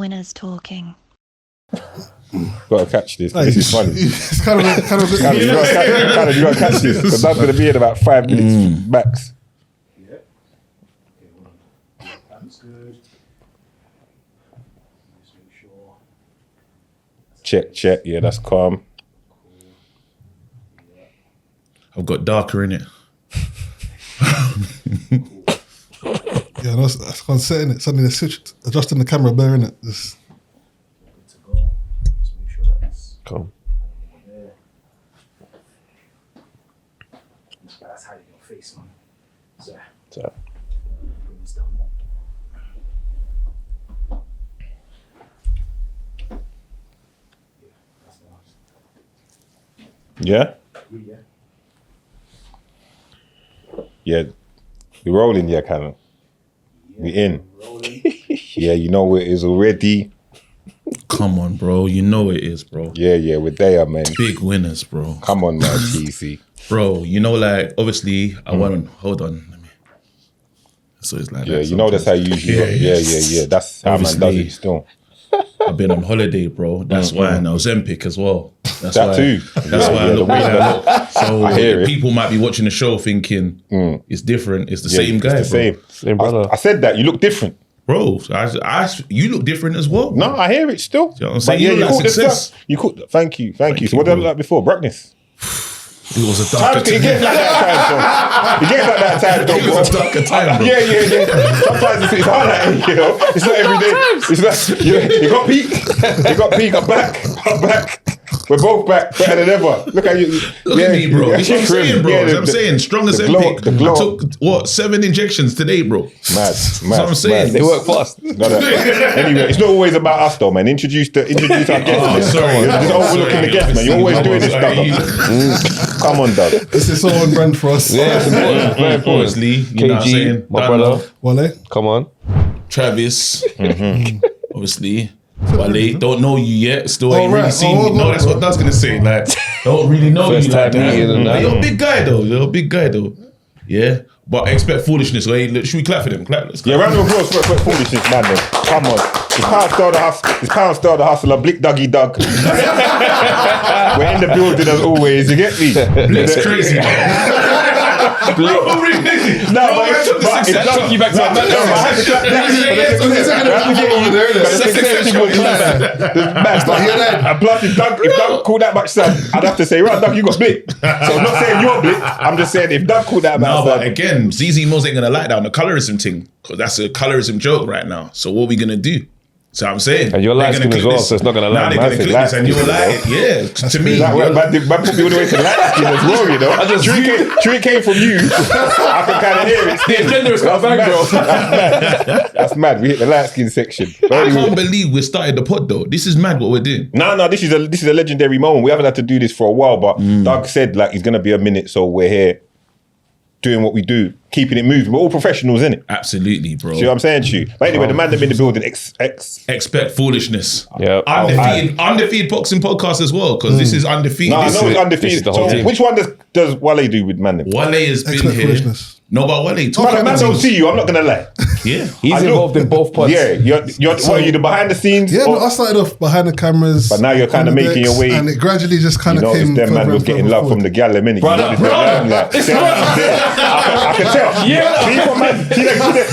winners talking. Gotta catch this. This is funny. It's kind of a bit. You gotta catch this. Because that's gonna be in about 5 minutes max. Yeah. Okay, hold on. Yeah, that's good. Just make sure. Check. Yeah, that's calm. I've got darker in it. Yeah, that's kind of setting it. Suddenly they switched, adjusting the camera bare in it. Just Good to go. Just make sure that's Come. there. That's hiding your face, man. So, So, bring this down. Yeah, that's nice. Yeah? Yeah. Yeah. We rolling, yeah, Cannon. We in. Rolling. Yeah, you know it is already. Come on, bro. You know it is, bro. Yeah, we're there, man. Big winners, bro. Come on, man, TC. Bro, you know, like, obviously, I want to, hold on. Let me. So it's like Yeah, that you know that's how you usually. Yeah. That's how man does Obviously. it still. I've been on holiday, bro. That's why, and Ozempic as well. That's That why, too. That's why I look way I look. So I hear it. people might be watching the show thinking it's different. It's the same guy, It's the bro. same. Same brother. I said that. You look different. Bro, you look different as well. No, I hear it still. You know what I'm saying? But yeah, You you look like caught the success. stuff. You caught. Thank you. So you, what did I bro. look like before? Brackness. It was a darker It time. gets like that time, bro. It gets like that time, though, It was a darker time, bro. Yeah. Sometimes it's hard, like, you know. It's not every day. It's like you got peak. You got peak. I'm back. We're both back, better than ever. Look at you. Look at me, bro. That's what I'm saying, bro. Yeah, That's what I'm saying. Strong as the glow, Olympic. the glow. I took 7 injections today, bro. Mad. That's what I'm saying. they work fast. Anyway, it's not always about us, though, man. Introduce our guests. man. sorry. You're just overlooking the guests, man. You're always doing this stuff. Come on, dog. this is so on brand for us. Yeah, it's important. Very important. Obviously, you know what I'm saying? KG, my Dano, brother. Wale, Come on. Travis, obviously. Wale, don't know you yet. Still ain't right. really seen Oh, you. No, that's what I was gonna say. Like, don't really know First you like time that. meeting and But that. you're a big guy though. Yeah. But expect foolishness. Hey, look, should we clap for them? Let's Yeah, clap. round of applause for Foolishness, man. Then. Come on. It's Pound Star the Hustler, Blick Dougie Doug. We're in the building as always, you get me? It's crazy. No, but it took you back to And plus, if Doug called that much sun, I'd have to say, right, Doug, you got Blick. So I'm not saying you're Blick. I'm just saying if Doug called that No, about but sun. again, ZZ Mills ain't gonna like that on the colorism thing, because that's a colorism joke right now. So what are we gonna do? So I'm saying, And you're they're light gonna skin as click well, this. so it's not gonna Nah, lag. they're gonna Massive click light this, and you're skin, like, yeah. To me, Man put me all the way to light skin as well, you know. True it came from you. I can kind of hear it. The gender is got back, bro. That's mad. We hit the light skin section. But I anyway. can't believe we started the pod though. This is mad what we're doing. No, this is a legendary moment. We haven't had to do this for a while, but Doug said like he's gonna be a minute, so we're here doing what we do, keeping it moving. We're all professionals, innit? Absolutely, bro. See what I'm saying to you? But anyway, the man them in the building, Expect foolishness. Yeah. Undefeated boxing podcast as well, because this is undefeated. No, I This know is- it's undefeated. this is the whole So team. which one does Wale do with man them? Wale has been Expect here. Foolishness. No, but Wale, talk Man, about man the don't team. see you, I'm not gonna lie. Yeah. He's I look- involved in both pods. Yeah, you're what are you, the behind the scenes? Yeah, or- but I started off behind the cameras. But now you're kinda on the making your decks, way. and it gradually just kind You of notice came. them man further was and getting further love from forward. the gal, innit? Brother, You notice them man, like, I can tell. Yeah. See what man? See the fit?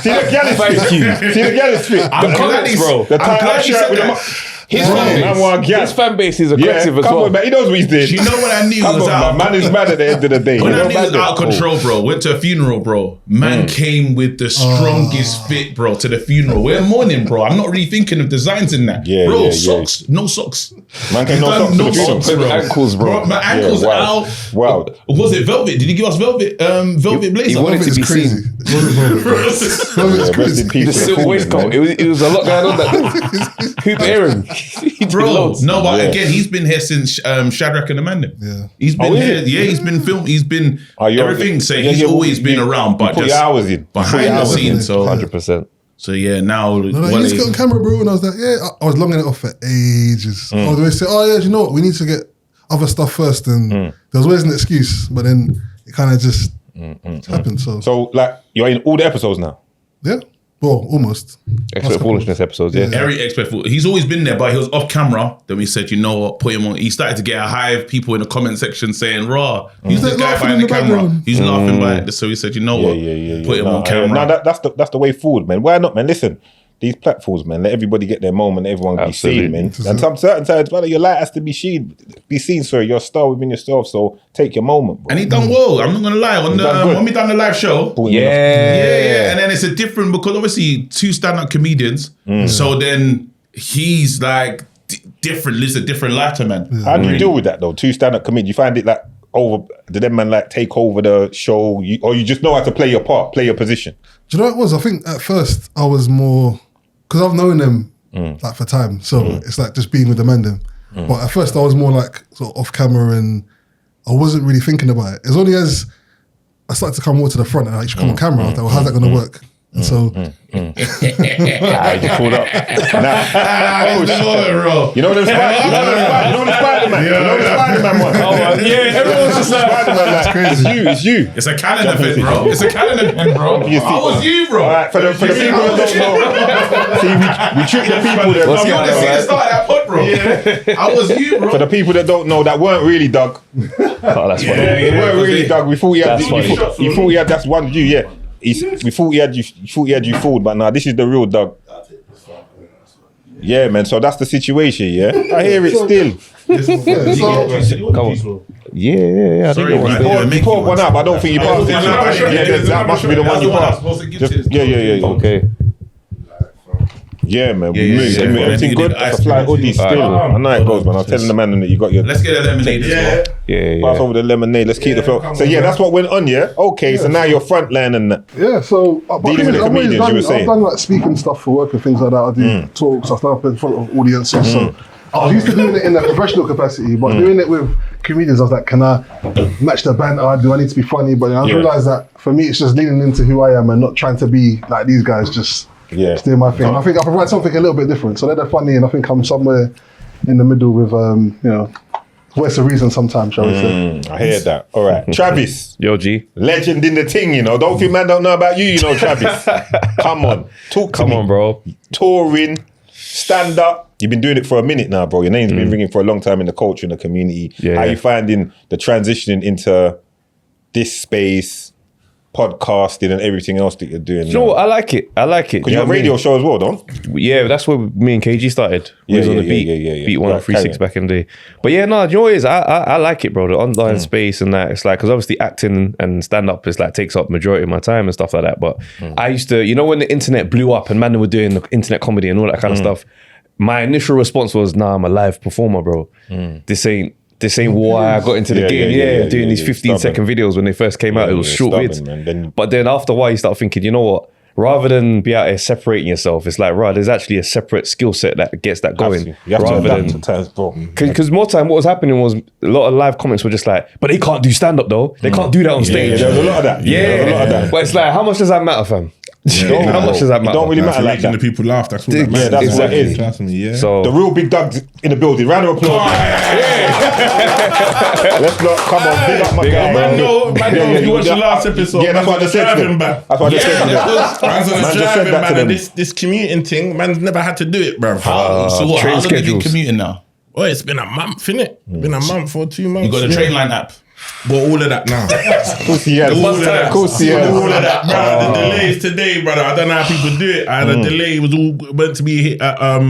See the gal is fit. Thank you. See the gal is fit. I'm glad he's, bro. The I'm tie-up glad he shirt said with the that. His fan base is aggressive as come well. on, man. He knows what he's doing. Do you know what I knew Come was on, out? man. Man is mad at the end of the day. When You I know, knew it was man, out of control, bro, went to a funeral, bro. Man came with the strongest fit, bro, to the funeral. We're mourning, bro. I'm not really thinking of designs in that. Yeah, bro, yeah, socks. No socks. Man came no Done socks to the funeral. socks, bro. Ankles, bro. My ankles Yeah, wow. out. Wow. Was it velvet? Did he give us velvet blazer? He wanted to It's be crazy. seen. It's Yeah, rest crazy. in peace. The to silk foreman, waistcoat. man. It was a lot going on that day. Hoop Aaron. He did Bro, loads. no, but Yeah. again, he's been here since Shadrach and Amanda. Yeah. He's been Oh, is here. it? Yeah, he's been filmed. He's been You're- everything. So yeah, he's yeah, always been you- around, but you put just your hours in. You put behind your the hours in. scenes. So 100%. yeah, now No, Wale- you just got on camera, bro, and I was like, yeah, I was longing it off for ages. I was always saying, oh yeah, you know what, we need to get other stuff first, and there was always an excuse, but then it kind of just happened. So So, like, you're in all the episodes now. yeah, Well, almost. Expert Foolishness episodes, yeah. Very expert. He's always been there, but he was off camera. Then we said, you know what, put him on. He started to get a hive people in the comment section saying, "Raw, who's this guy laughing behind in the the camera? background. He's laughing by it." So we said, you know what, put him on camera. No, that's the way forward, man. Why not, man? Listen, these platforms, man, let everybody get their moment, everyone be seen, man. And some certain times, brother, your light has to be seen. Sorry, you're a star within yourself, so take your moment, bro. And he done well. I'm not gonna lie. When we done the live show, yeah. And then it's a different, because obviously 2 stand-up comedians. So then he's like different, lives a different life to man. How do you deal with that though? 2 stand-up comedians, you find it like did them man like take over the show, or you just know how to play your part, play your position? Do you know what it was? I think at first I was more, because I've known them like for time, so it's like just being with them and them. But at first I was more like sort of off camera, and I wasn't really thinking about it. It's only as I started to come more to the front and I actually come on camera, I was like, well, how's that going to work? And so You pulled up. You know the Spider-Man? You know the Spider-Man one? Yeah, everyone's just like, Spider-Man, it's you. It's a calendar thing, bro. It's a calendar thing, bro. You see, I was you, bro. All right, for the people that don't know, see, we trick the people that You want to see the start of that pod, bro? I was you, bro. For the people that don't know, that weren't really Doug. oh, that's funny. They weren't really Doug. We thought he had. That's funny. You thought he had. That's one you, yeah. We thought he had you. Thought he had you fooled, but nah, this is the real Doug. Yeah, man. So that's the situation. Yeah, I hear it still. Come on. Yeah. I Sorry, think it was man. You poured one up. I don't think you passed it. Yeah, that must be the one you passed. Yeah. okay. Yeah, man. We Yeah, moved. yeah. Everything good. Ice It's a fly cream. hoodie still. Alright. I know it goes, man. I was telling the man that you got your. Let's get a lemonade as well. Yeah. Pass over the lemonade. Let's keep the flow. So yeah, that's what went on. Yeah. Okay. So now you're frontline and that. yeah, so but Dealing with the comedians, you were saying. I've done like speaking stuff for work and things like that. I do talks, I stand up in front of audiences. So I was used to doing it in a professional capacity, but doing it with comedians, I was like, can I match the banter? Do I need to be funny? But I realised that for me, it's just leaning into who I am and not trying to be like these guys, just doing my thing. I think I provide something a little bit different. So they're funny, and I think I'm somewhere in the middle with, voice of reason sometimes, shall we say. I hear that. All right, Travis. Yo, G. Legend in the thing, you know. Don't think man don't know about you, you know, Travis. Come on. Talk to me. Come on, bro. Touring, stand up. You've been doing it for a minute now, bro. Your name's been ringing for a long time in the culture, in the community. Yeah, How you finding the transitioning into this space, podcasting and everything else that you're doing? You know what? I like it. Because you're a radio show as well, don't? Yeah, that's where me and KG started. We was on the beat, beat 1036 back in the day. But yeah, no, you know what it is? I like it, bro. The online space and that. It's like, because obviously acting and stand up is like takes up majority of my time and stuff like that. But I used to, you know, when the internet blew up and man were doing the internet comedy and all that kind of stuff, my initial response was, nah, I'm a live performer, bro. This ain't why I got into the game. Doing these 15-second videos when they first came out, it was short vids. But then after a while, you start thinking, you know what? Rather than be out here separating yourself, it's like, right, there's actually a separate skill set that gets that going. You have to adapt to times, bro. Because more time, what was happening was a lot of live comments were just like, but they can't do stand-up though. They can't do that on stage. Yeah, there was a lot of that. There was a lot of that. But it's like, how much does that matter, fam? How much does that matter? It don't really matter like Making that. the people laugh. That's what that Yeah, matters. that's what it is. Trust me, yeah. So The real big dogs in the building. Round of applause. Let's not, come on, big up my guy. Man, no, you watched the last episode. Yeah, that's what I just said to them. That's what I just said to them. Man's on Man the just said driving, that to man. them. And this commuting thing, man's never had to do it, bruv. So what? train How long have you been schedules. commuting now? Oh, it's been a month, innit? Been a month or 2 months. You got the train line app. But all of that now. Of course he has. All of that. Of course he has. All of that, brother. The delays today, brother. I don't know how people do it. I had a delay. It was all meant to be hit at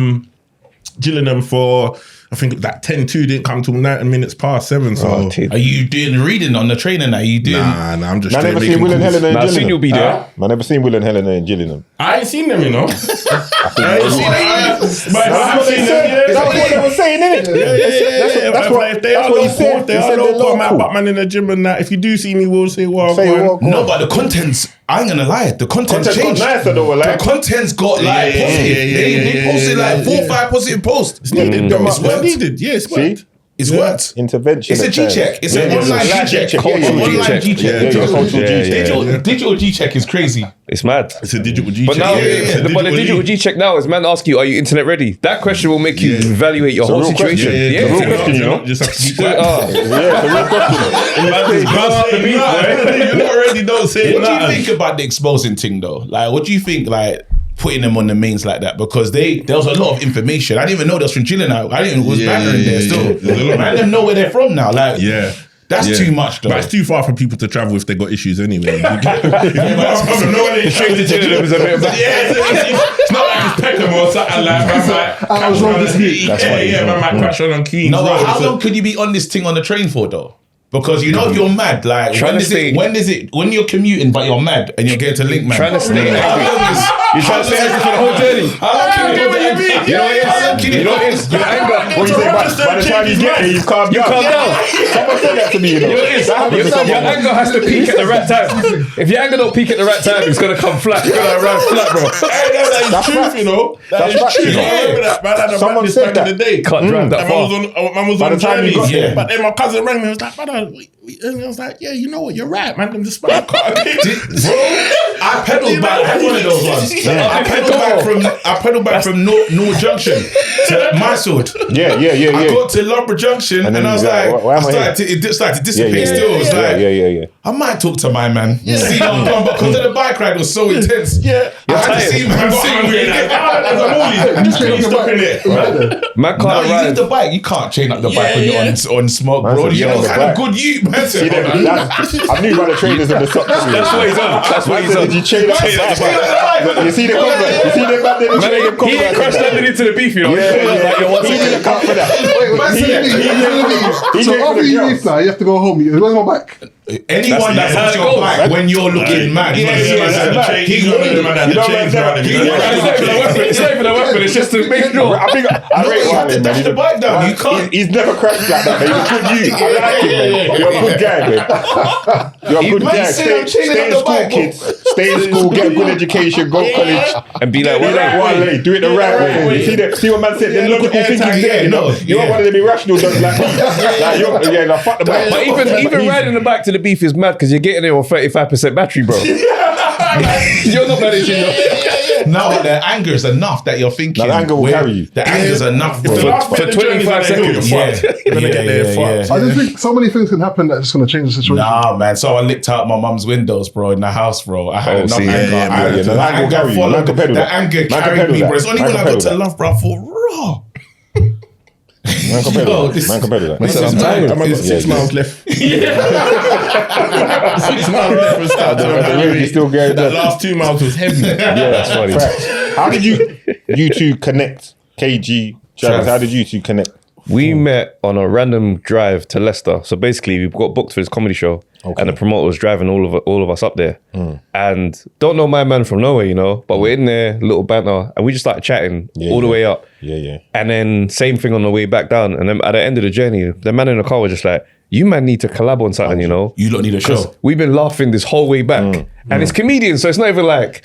Gillingham for, I think that 10-2 didn't come till 90 minutes past 7. So Are you doing reading on the train and that? Are you doing? nah, I'm just I straight never seen making Will and calls. Helena in I've seen you'll be Gillingham. there. I never seen Will and Helena in Gillingham. I ain't seen them, you know. I ain't seen them. But That's what they said. That's what they were saying, innit? That's what if they are he local, said. if they He are said they're local, I'm out local. Batman in the gym and that. If you do see me, we'll say, well, Say what? No, but the content's, I ain't gonna lie, the content's Content's got changed. nicer though, like. The content's got like positive. They posted like 4 or 5 positive posts. It's needed, though. It's It's worked. needed. Yeah, it's See? worked. It's worked. Intervention. It's a at times. G-check. It's an Yeah, online live G-check. G-check. Yeah, Online G-check. Yeah, social Yeah, G-check. yeah. Digital G-check is crazy. it's mad. It's a digital G-check. But now, It's a but the digital G- G-check now is man ask you, are you internet ready? That question will make you evaluate your whole real question. situation. Yeah, it's a real question, you know? Just have to keep Yeah, quiet. Yeah, it's a real question. You're not ready, don't say What do you nothing. think about the exposing thing though? Like, what do you think? Like, putting them on the mains like that because there was a lot of information. I didn't even know there was from Gillen. I didn't know it was banter in there still. Man, them know where they're from now. Like, that's too much though. But it's too far for people to travel if they got issues anyway. Straight to Gillingham is a bit of it's not like it's Peckham or something like I was wrong this week. Man might crash on Queens. No, but how long could you be on this thing on the train for though? Because you know if you're mad, like when you're commuting but you're mad and you're getting to link man. Trying to stay You're trying to stay angry for the whole journey. How long can you be? You know what it is? Your anger. What you say, by the time you get there, you calm down. Someone said that to me, you know. Your anger has to peak at the right time. If your anger don't peak at the right time, it's gonna come flat. It's gonna run flat, bro. That's truth, you know. That's right. Someone said that. In the day. Can't drive that far. Man was By the on time you journeys. got there. But then my cousin rang me. He was like, brother, and I was like, yeah, you know what? You're right, man. I'm just bro, I pedaled back. I had one of those ones. I pedaled back from North Junction to Mysord. Yeah. I got to Loughborough Junction and I was like, it started to dissipate still. It was like, I might talk to my man. See how I'm going, because the bike ride was so intense. Yeah. I had to see man Man can't you ride. leave the bike. You can't chain up the bike when you're on smoke, bro. You know, kind of good you, man. I knew about the trainers in the socks. That's what he's on. That's what he's on. Did you chain up the bike? You see the comment? You see the man that He ain't crashed landed into the beef, you know. He didn't come for that. So after you leave now, you have to go home. Where's my bike? Anyone that puts your bike when you're looking mad. It's not even a weapon. It's just to make sure. I rate Wiley, man. the bike down. You can't. He's never crashed like that, man. He's a good you. I like him, man. You're a good guy, man. You're a good guy. Stay in school, kids. Stay in school, get a good education, go to college. And be like Wiley. Do it the right way. See what man said? The logical thinking's there, you know. You're not one of them irrational dogs like me. Fuck the bike. But even riding the bike to the beef is mad because you're getting there on 35% battery, bro. You're not managing your... No, the anger is enough that you're thinking. The anger will carry you. The anger is enough, bro. For 25 seconds. You're gonna get there. I just think so many things can happen that's just going to change the situation. Nah, man. So I licked out my mum's windows, bro, in the house, bro. I had enough anger. The anger carried me, bro. It's only when I got to love, bro, I thought, raw. Man compared to that. I'm tired. I've got 6 miles left. 6 miles left for start. That last 2 miles was heavy. Yeah, that's funny. How did you two connect? KG, Travis, how did you two connect? We met on a random drive to Leicester. So basically, we got booked for this comedy show, and the promoter was driving all of us up there. And don't know my man from nowhere, you know, but we're in there, little banter, and we just started chatting all the way up. Yeah. And then same thing on the way back down. And then at the end of the journey, the man in the car was just like, "You man need to collab on something, you know. You lot need a show." We've been laughing this whole way back, and it's comedians, so it's not even like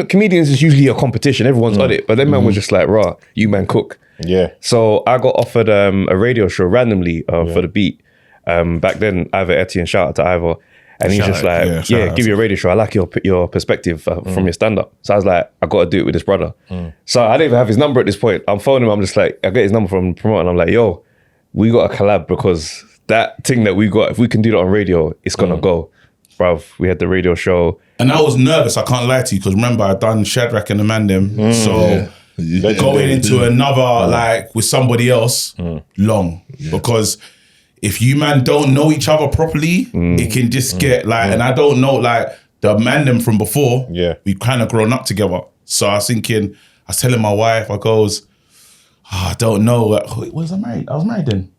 comedians is usually a competition. Everyone's on it, but then man was just like, "Rah, you man cook." Yeah. So I got offered a radio show randomly for the beat. Back then, Ivor Etienne, shout out to Ivor. And he's just like, give you a radio show. I like your perspective from your stand-up. So I was like, I got to do it with this brother. So I didn't even have his number at this point. I'm phoning him. I'm just like, I get his number from the promoter. And I'm like, yo, we got a collab because that thing that we got, if we can do that on radio, it's going to go. Bruv, we had the radio show. And I was nervous, I can't lie to you, because remember, I'd done Shadrach and the Man Them. Going into another, like, with somebody else, long. Because if you man don't know each other properly, it can just get like, and I don't know, like the man them from before, we've kind of grown up together. So I was thinking, I was telling my wife, I goes, I don't know. Was I married? I was married then.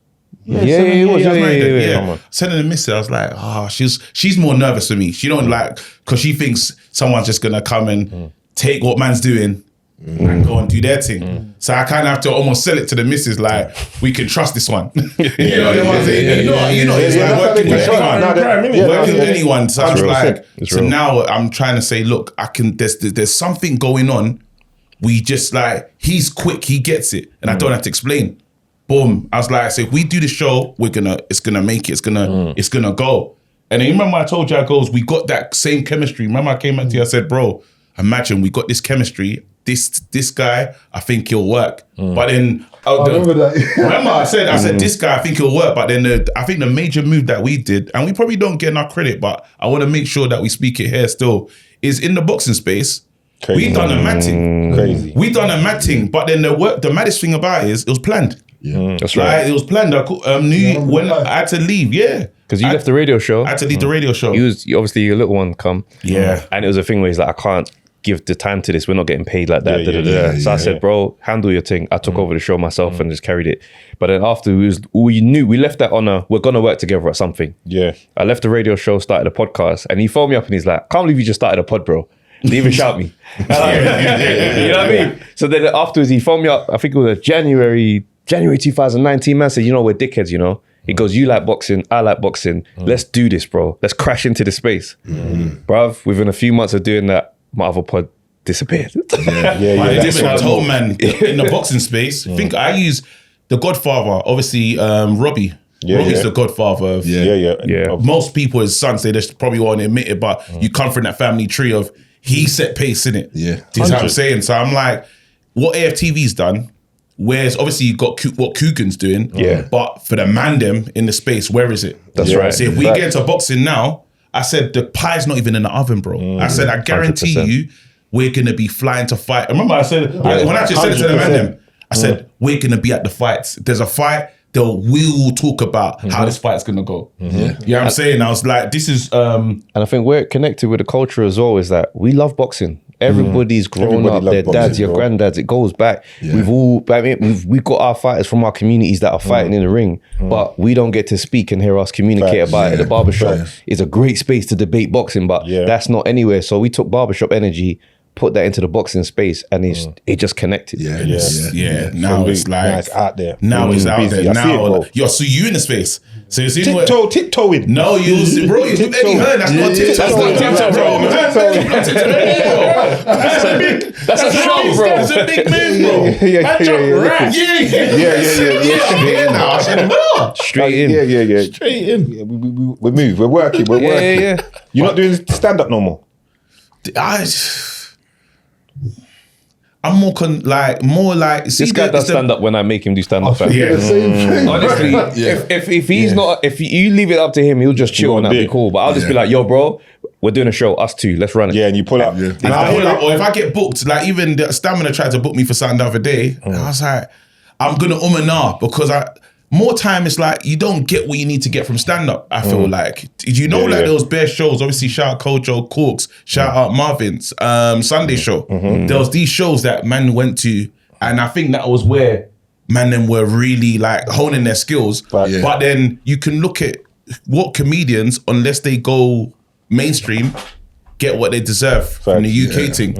Yeah. Sending the missus, I was like, she's more nervous than me. She don't like, because she thinks someone's just gonna come and take what man's doing and go and do their thing. So I kind of have to almost sell it to the missus, like, we can trust this one. You know what I'm saying? You know, it's like working with anyone. Working with anyone. So I was like, so now I'm trying to say, look, I can, there's something going on. We just like, he's quick, he gets it. And I don't have to explain. Boom. I was like, so if we do the show, it's gonna make it, it's gonna go. And then you remember I told you, I goes, we got that same chemistry. Remember I came back to you, I said, bro, imagine we got this chemistry. This guy, I think he'll work. But then I remember that. Remember I said this guy, I think he'll work. But then I think the major move that we did, and we probably don't get enough credit, but I want to make sure that we speak it here still, is in the boxing space. Crazy. We done a mad thing. Crazy. We done a mad thing, but then the maddest thing about it is it was planned. Yeah. That's right. Like, it was planned. I knew when I had to leave. Yeah, Because you left the radio show. I had to leave the radio show. Obviously your little one come. Yeah. And it was a thing where he's like, I can't give the time to this. We're not getting paid like that. So I said, bro, handle your thing. I took over the show myself and just carried it. But then after we knew, we left that on we're going to work together at something. Yeah. I left the radio show, started a podcast, and he phoned me up and he's like, can't believe you just started a pod, bro. Didn't even shout me. You know what I mean? So then afterwards he phoned me up, I think it was January 2019, man, said, you know, we're dickheads, you know? He goes, you like boxing, I like boxing. Let's do this, bro. Let's crash into the space. Bruv, within a few months of doing that, my other pod disappeared. I told man in the boxing space, I think I use the Godfather, obviously Robbie. Robbie's the Godfather of most people, his sons, they just probably won't admit it, but you come from that family tree of he set pace, innit? Yeah. Do you see what I'm saying? So I'm like, what AFTV's done, whereas obviously you've got what Coogan's doing, but for the man them in the space, where is it? That's right. So if we get into boxing now, I said the pie's not even in the oven, bro. I said, I guarantee 100%. You, we're gonna be flying to fight. Remember, I said when I just said it to the man them, I said we're gonna be at the fights. If there's a fight, we will talk about how this fight's gonna go. You know what I'm saying? I was like, this is and I think where it connected with the culture as well is that we love boxing. Everybody's grown up, their dads, your granddads, it goes back. We've got our fighters from our communities that are fighting in the ring, but we don't get to speak and hear us communicate about it. The barbershop is a great space to debate boxing, but that's not anywhere. So we took barbershop energy, put that into the boxing space, and it just connected. Now it's like now it's out there. Now it's out Busy. there. I see it, bro. Now so you in the space. So you see Tiptoeing. No, you Eddie Hearn. That's not tiptoe, bro. That's a show, bro. That's a big move, bro. Straight in. Straight in. We move. We're working. You're not doing stand up no more. I'm more like see, this guy does stand up when I make him do stand up. The same thing. Honestly, if he's not, if you leave it up to him, he'll just chill and that'll be cool. But I'll just be like, yo, bro, we're doing a show, us two, let's run it. Yeah, and you pull up. Or if I get booked, like even the Stamina tried to book me for something the other day, and I was like, I'm gonna and ah, because more time it's like you don't get what you need to get from stand-up. I feel like those bare shows. Obviously, shout out Kojo, Corks, shout out Marvin's Sunday show. There was these shows that man went to, and I think that was where man them were really like honing their skills. But then you can look at what comedians, unless they go mainstream, get what they deserve from the UK thing.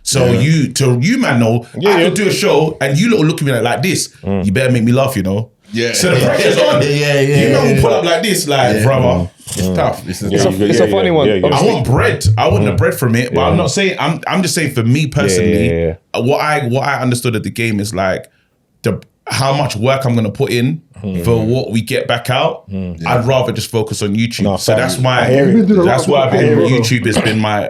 So you man know, I could do a show and you little look at me like this. You better make me laugh, you know. So the pressure's on. You know who pull up like this, like brother. It's tough. It's a funny one. I want bread. I want the bread from it, but I'm not saying. I'm just saying for me personally, what I understood of the game is like how much work I'm gonna put in for what we get back out. I'd rather just focus on YouTube. So that's why I've been YouTube has been my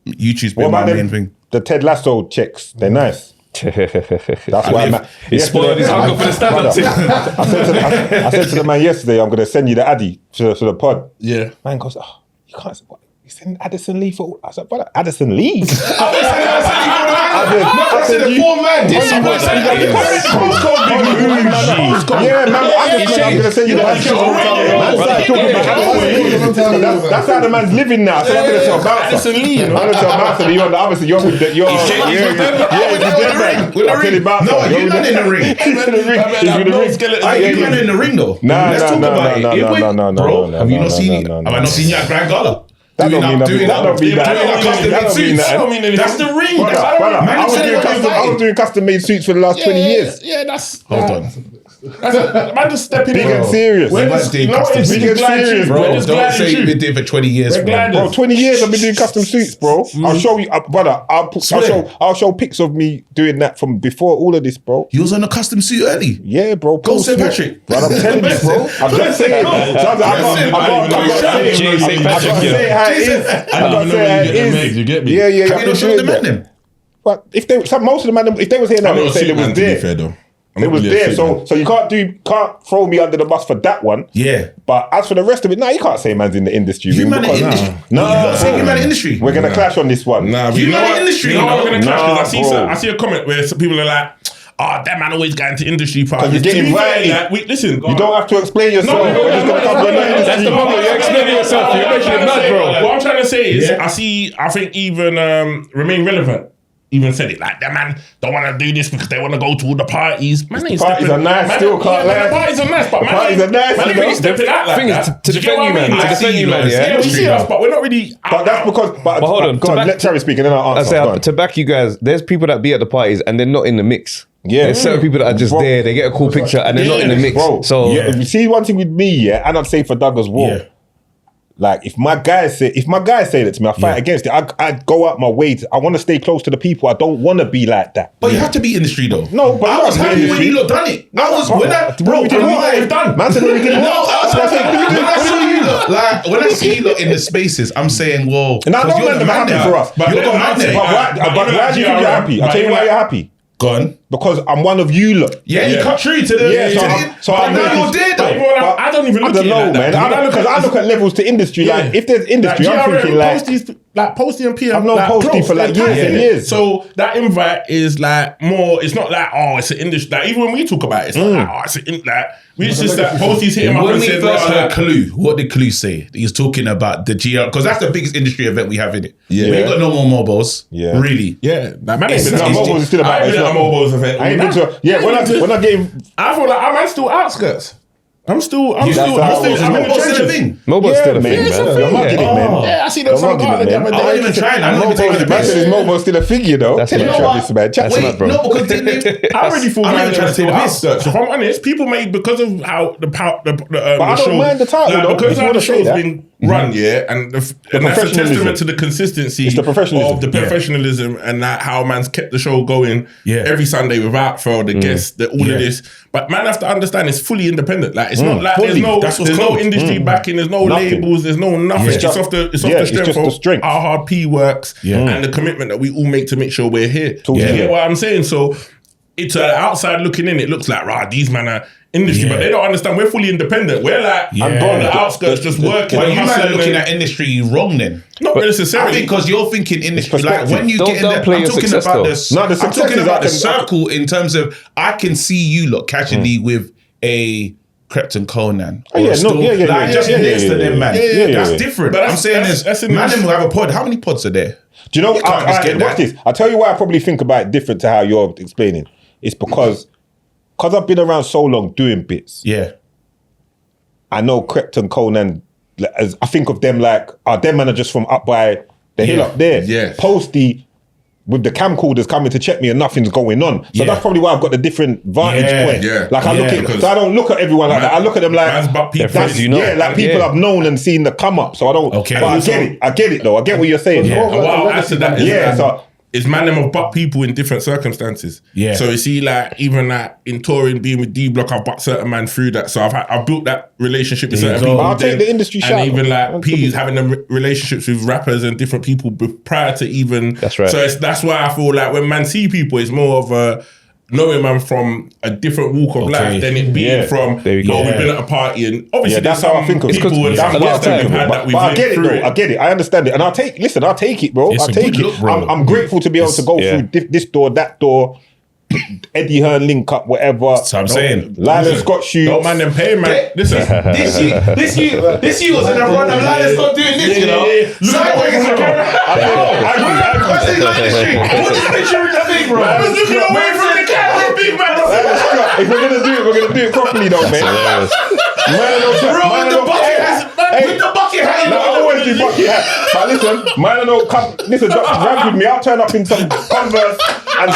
YouTube's been my main thing. The Ted Lasso checks, they're nice. That's why it's spoiled his hunger for the stand-up thing. I said to the man yesterday, I'm going to send you the Addy to the pod. Man goes, oh, you can't. What? You send Addison Lee for? I said, what? Addison Lee? I said, the poor man. Yeah, man. I'm going to send you the Addy. That's how the man's living now. So I'm going to tell Bouncer. I'm going to tell Bouncer, you're on the other side. You're with the ring. No, you're not in the ring. You're not in the ring though. Let's talk about it. Bro, have you not seen it? Have I not seen you at Grand Gala? That don't mean that. That's the ring. I was doing custom made suits for the last 20 years. Yeah, that's. Hold on. Man, just stepping big and serious. Big and serious, bro. Don't say you've been doing for 20 years, bro. 20 years I've been doing custom suits, bro. I'll show you, brother. I'll show pics of me doing that from before all of this, bro. You was on a custom suit early. Yeah, bro. Go St. Patrick. Bro, I'm telling you, bro. I'm just saying. I can't say how it is. I can't say how it is. You get me? Yeah. Have you not showed the man them? But most of the man, if they was here now, they'd say they was there. To be fair though. It was there, so you can't throw me under the bus for that one. Yeah. But as for the rest of it, you can't say man's in the industry. You man in the industry. No, you're not saying you man in the industry. We're gonna clash on this one. Nah, you man in the industry. You know what we're gonna clash because bro. I see a comment where some people are like, "Oh, that man always got into industry parties." You're getting invited. Listen, You don't have to explain yourself. We're just gonna come to the industry. That's the problem. You're explaining yourself. You're making it mad, bro. What I'm trying to say is, I think even Remain Relevant even said it, like, that man don't want to do this because they want to go to all the parties. Man ain't Parties are nice, still can't lie. The parties are nice, but Parties are nice, man you know. ain't stepping out like thing is, that. to defend you, man. To defend you, man, yeah. Yeah, we see us, but we're not really. But that's because. But hold on, go on, let Terry speak and then I'll I answer. say, to back you guys, there's people that be at the parties and they're not in the mix. Yeah. There's certain people that are just Bro. there, they get a cool picture and they're not in the mix. Bro, So you see one thing with me, and I'd say for Doug as well. Yeah. Like if my guys say that to me, I fight against it. I go out my way. I want to stay close to the people. I don't want to be like that. But you have to be industry though. No, but I was happy when you lot done it. I was when I we did what we've done. Man said we did No, what. when I see you lot, like when I see you lot in the spaces, I'm saying, well, And I know man, I'm happy for us. But you're the man But there. why do you think you're happy? I'll tell you why you're happy. Gone. Because I'm one of you lot. Yeah, you cut true to the. So but now you're there though. I don't even look at it know, like that. man. Because I look at levels to industry. Like if there's industry, I'm thinking like Posty and P. I've known Posty for like years and years. So that invite is like more. It's not like it's an industry. Like even when we talk about it, it's not like it's an like. We just that Posty's hitting my. When we first heard Clue, what did Clue say? He's talking about the GR because that's the biggest industry event we have in it. Yeah. We ain't got no more mobiles. Yeah. Really. Yeah, man ain't It's- been at it's- mobiles. still about I ain't been at a mobiles event. I ain't been to. Yeah, when I gave. I feel like I'm still outskirts. I'm still I'm in the Mobile's still a trenches. thing. mobile's still a thing, man. man. I'm not getting it, man. Yeah, I see them some guy the other I wasn't even trying. I'm not even taking the Man piss. said his mobile still a figure though. That's Tell not you true. Travis, man. Chat That's to not, me. bro. No, because they I already feel I'm not man even trying to still take the piss. outskirts. If I'm honest, people made because of how the I don't mind the title, though, if because you how wanna the say show's that. been run, and that's a professionalism. testament to the consistency It's the professionalism. of the professionalism and that how man's kept the show going every Sunday without fail, the guests, all of this. But man have to understand it's fully independent. Like it's not like fully. That's what's there's no called. industry backing, there's no Nothing. labels, there's no nothing. Yeah. It's off the It's strength just the of strength. how hard P works and the commitment that we all make to make sure we're here. You get what I'm saying? So it's outside looking in, it looks like, these men are industry, but they don't understand we're fully independent. We're like, I'm on the outskirts just working. Well, you might hustling be looking and- at industry wrong then. Not necessarily. I think because you're thinking industry, like perspective. when you Don't get in there, downplay I'm your talking success, about though. this. No, the I'm success talking is about I the can- circle in terms of I can see you look casually with a Krypton Conan. Oh, yeah, or still, no, yeah, like just next to them, man. That's yeah. different. But I'm saying that's is, in man, the- them will have a pod. How many pods are there? Do you know? can't just get Watch that. this. I'll tell you why I probably think about it different to how you're explaining. It's because I've been around so long doing bits. Yeah. I know Krypton Conan. As I think of them like, them man are just from up by the hill up there. Yeah. Posty with the camcorders coming to check me and nothing's going on. So that's probably why I've got the different vantage point. Yeah. Like I look at, because so I don't look at everyone like that. I look at them like man's but people. that's, you know. like people I've known and seen the come up. So I don't. Okay. But I get it though. I get what you're saying. And what I'll add to that is Yeah. that So it's man them of butt people in different circumstances. Yeah. So you see, like even like in touring, being with D Block, I've butt certain man through that. So I've built that relationship with There you certain go. people. I'll take the industry and shout. even like P's having them relationships with rappers and different people prior to even. That's right. So that's why I feel like when man see people, it's more of a knowing man from a different walk of life than it being from. There we go. We've been at a party and obviously that's there's how I some think of it. people and That's some what guests that we've had that we've But I lived get it through though. I get it. I understand it, and I'll take it, bro. It's I'll a take good it. look, bro. I'm grateful to be able to go through this door, that door, Eddie Hearn link up, whatever. That's what I'm saying. Lyle Scott shoes. Don't mind them paying, man. Listen. This year was in a run of Lyle Scott doing this, you know. Sideways in the camera. I say like this street. Put this picture in the thing, bro. I was looking away from the camera, big man. If we're gonna do it properly, though, man. Bro, with the bucket hat. With the bucket hat. No, I always do bucket hat. But listen, man, I don't come. Listen, rap with me. I'll turn up in some Converse and